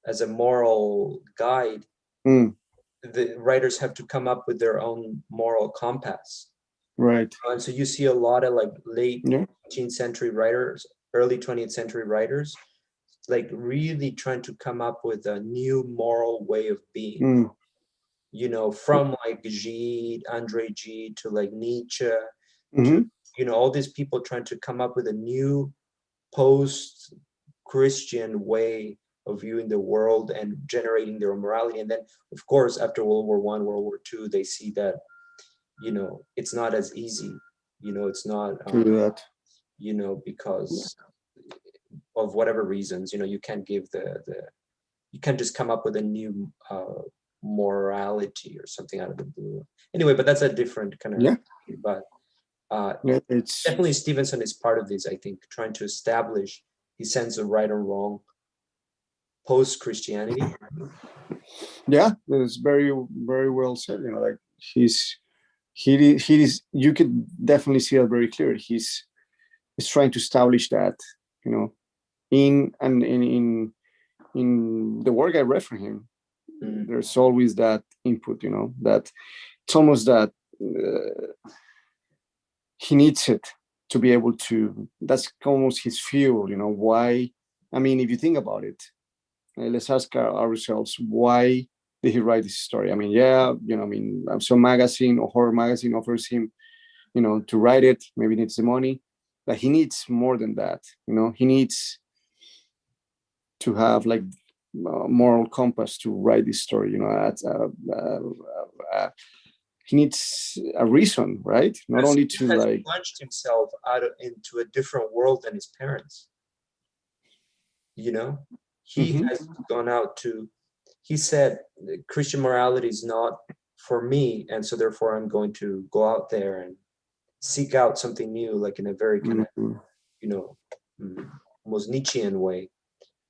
as a moral guide, Mm, the writers have to come up with their own moral compass. right. And so you see a lot of like late Yeah. 19th century writers, early 20th century writers, like really trying to come up with a new moral way of being. Mm, From like Andre Gide to like Nietzsche, hmm to all these people trying to come up with a new post-Christian way of viewing the world and generating their own morality. And then, of course, after World War I, World War II, they see that, it's not as easy. It's not, to do that. because of whatever reasons, you can't give you can't just come up with a new morality or something out of the blue. Anyway, but that's a different kind of, Yeah. but Yeah, it's definitely Stevenson is part of this, I think, trying to establish his sense of right or wrong post-Christianity. yeah, it's very, very well said. Like he is you could definitely see that very clear. He's trying to establish that, in the work I read from him. There's always that input, that it's almost that he needs it to be able to, that's almost his fuel. Why? I mean, if you think about it, let's ask ourselves, why did he write this story? I mean, yeah, some magazine or horror magazine offers him, to write it, maybe needs the money, but he needs more than that. He needs to have like moral compass to write this story. He needs a reason, right? Not only to he has like plunged himself into a different world than his parents. He has gone out to. He said Christian morality is not for me, and so therefore I'm going to go out there and seek out something new, like in a very kind of almost Nietzschean way.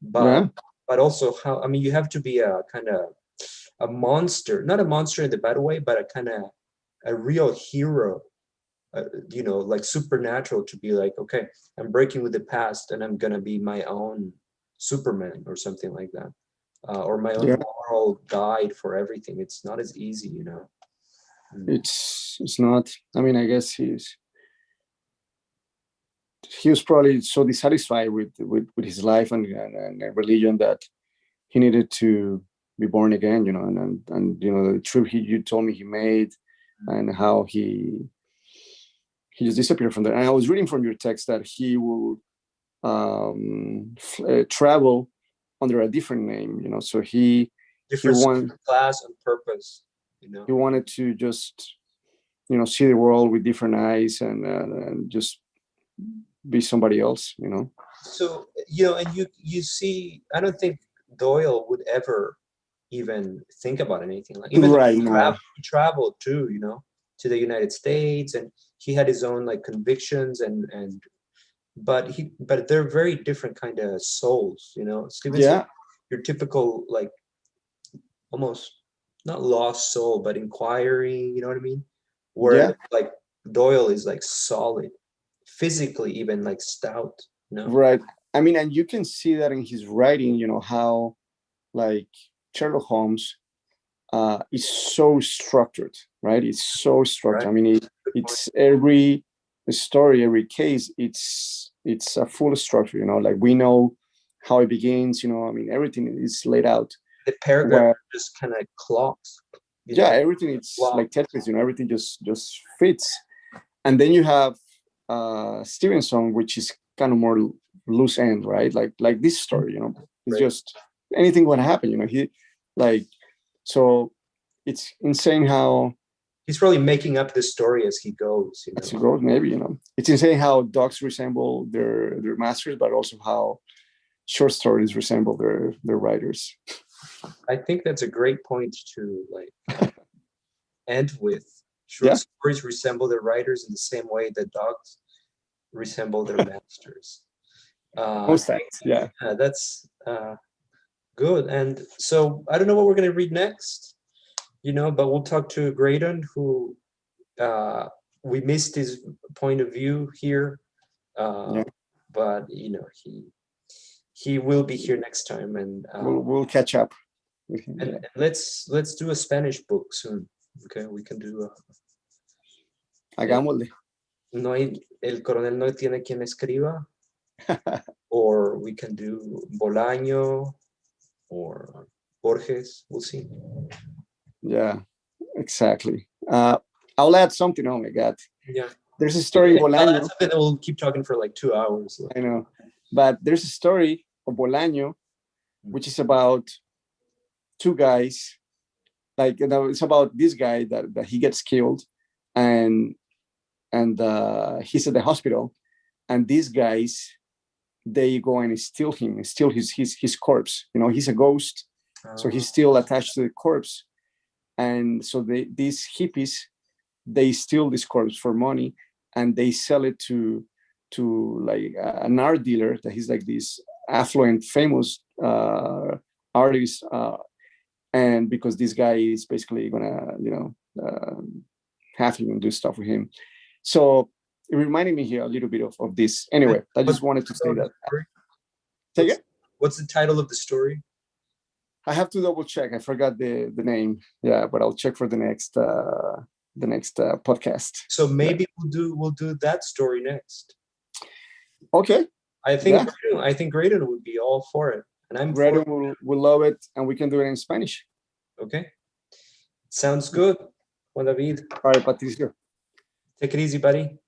But also how, I mean, you have to be a kind of a monster, not a monster in the bad way, but a kind of a real hero, like supernatural, to be like, okay, I'm breaking with the past and I'm gonna be my own Superman or something like that, or my own moral guide for everything. It's not as easy, It's not. I mean, I guess he was probably so dissatisfied with his life and religion that he needed to be born again, and the trip you told me he made, and how he just disappeared from there. And I was reading from your text that he will travel under a different name, so he different class and purpose, he wanted to just see the world with different eyes and just be somebody else. So and you see, I don't think Doyle would ever even think about anything like, even right though now he traveled too, to the United States, and he had his own like convictions but they're very different kind of souls, Stevenson, your typical like almost not lost soul, but inquiring, you know what I mean? Where like Doyle is like solid, physically even like stout, right. I mean, and you can see that in his writing, how like Sherlock Holmes is so structured, right? It's so structured. Right. I mean, it's every story, every case, it's a full structure, like we know how it begins, I mean, everything is laid out. The paragraph just kind of clocks. Everything, it's like Tetris, everything just fits. And then you have Stevenson, which is kind of more loose end, right? Like this story, it's just anything would happen, he like, so it's insane how he's probably making up the story as he goes. As he goes, maybe, it's insane how dogs resemble their masters, but also how short stories resemble their writers. I think that's a great point to like end with. Short Yeah. stories resemble their writers in the same way that dogs resemble their masters. Most times, yeah. That's good. And so I don't know what we're going to read next, but we'll talk to Graydon, who we missed his point of view here. Yeah. But he will be here next time, and We'll catch up with him. and, Yeah. and let's do a Spanish book soon. Okay, we can do Hagámosle. no hay, el coronel no tiene quien escriba, or we can do Bolaño or Borges. We'll see. Yeah, exactly. I'll add something. Oh my God. Yeah. There's a story of That's Bolaño. something that we'll keep talking for like 2 hours. I know. But there's a story of Bolaño, which is about two guys. Like, it's about this guy that he gets killed, and he's at the hospital, and these guys, they go and steal him, steal his corpse. He's a ghost, so he's still attached to the corpse. And so these hippies, they steal this corpse for money, and they sell it to like an art dealer that he's like this affluent, famous artist. And because this guy is basically gonna, have him do stuff with him. So it reminded me here a little bit of this. Anyway, I just wanted to say that. Take it. What's the title of the story? I have to double check. I forgot the name. Yeah, but I'll check for the next podcast. So maybe we'll do that story next. Okay. I think Graydon would be all for it, and I'm Graydon will love it, and we can do it in Spanish. Okay. Sounds good. Juan David. All right, Patricio. Take it easy, buddy.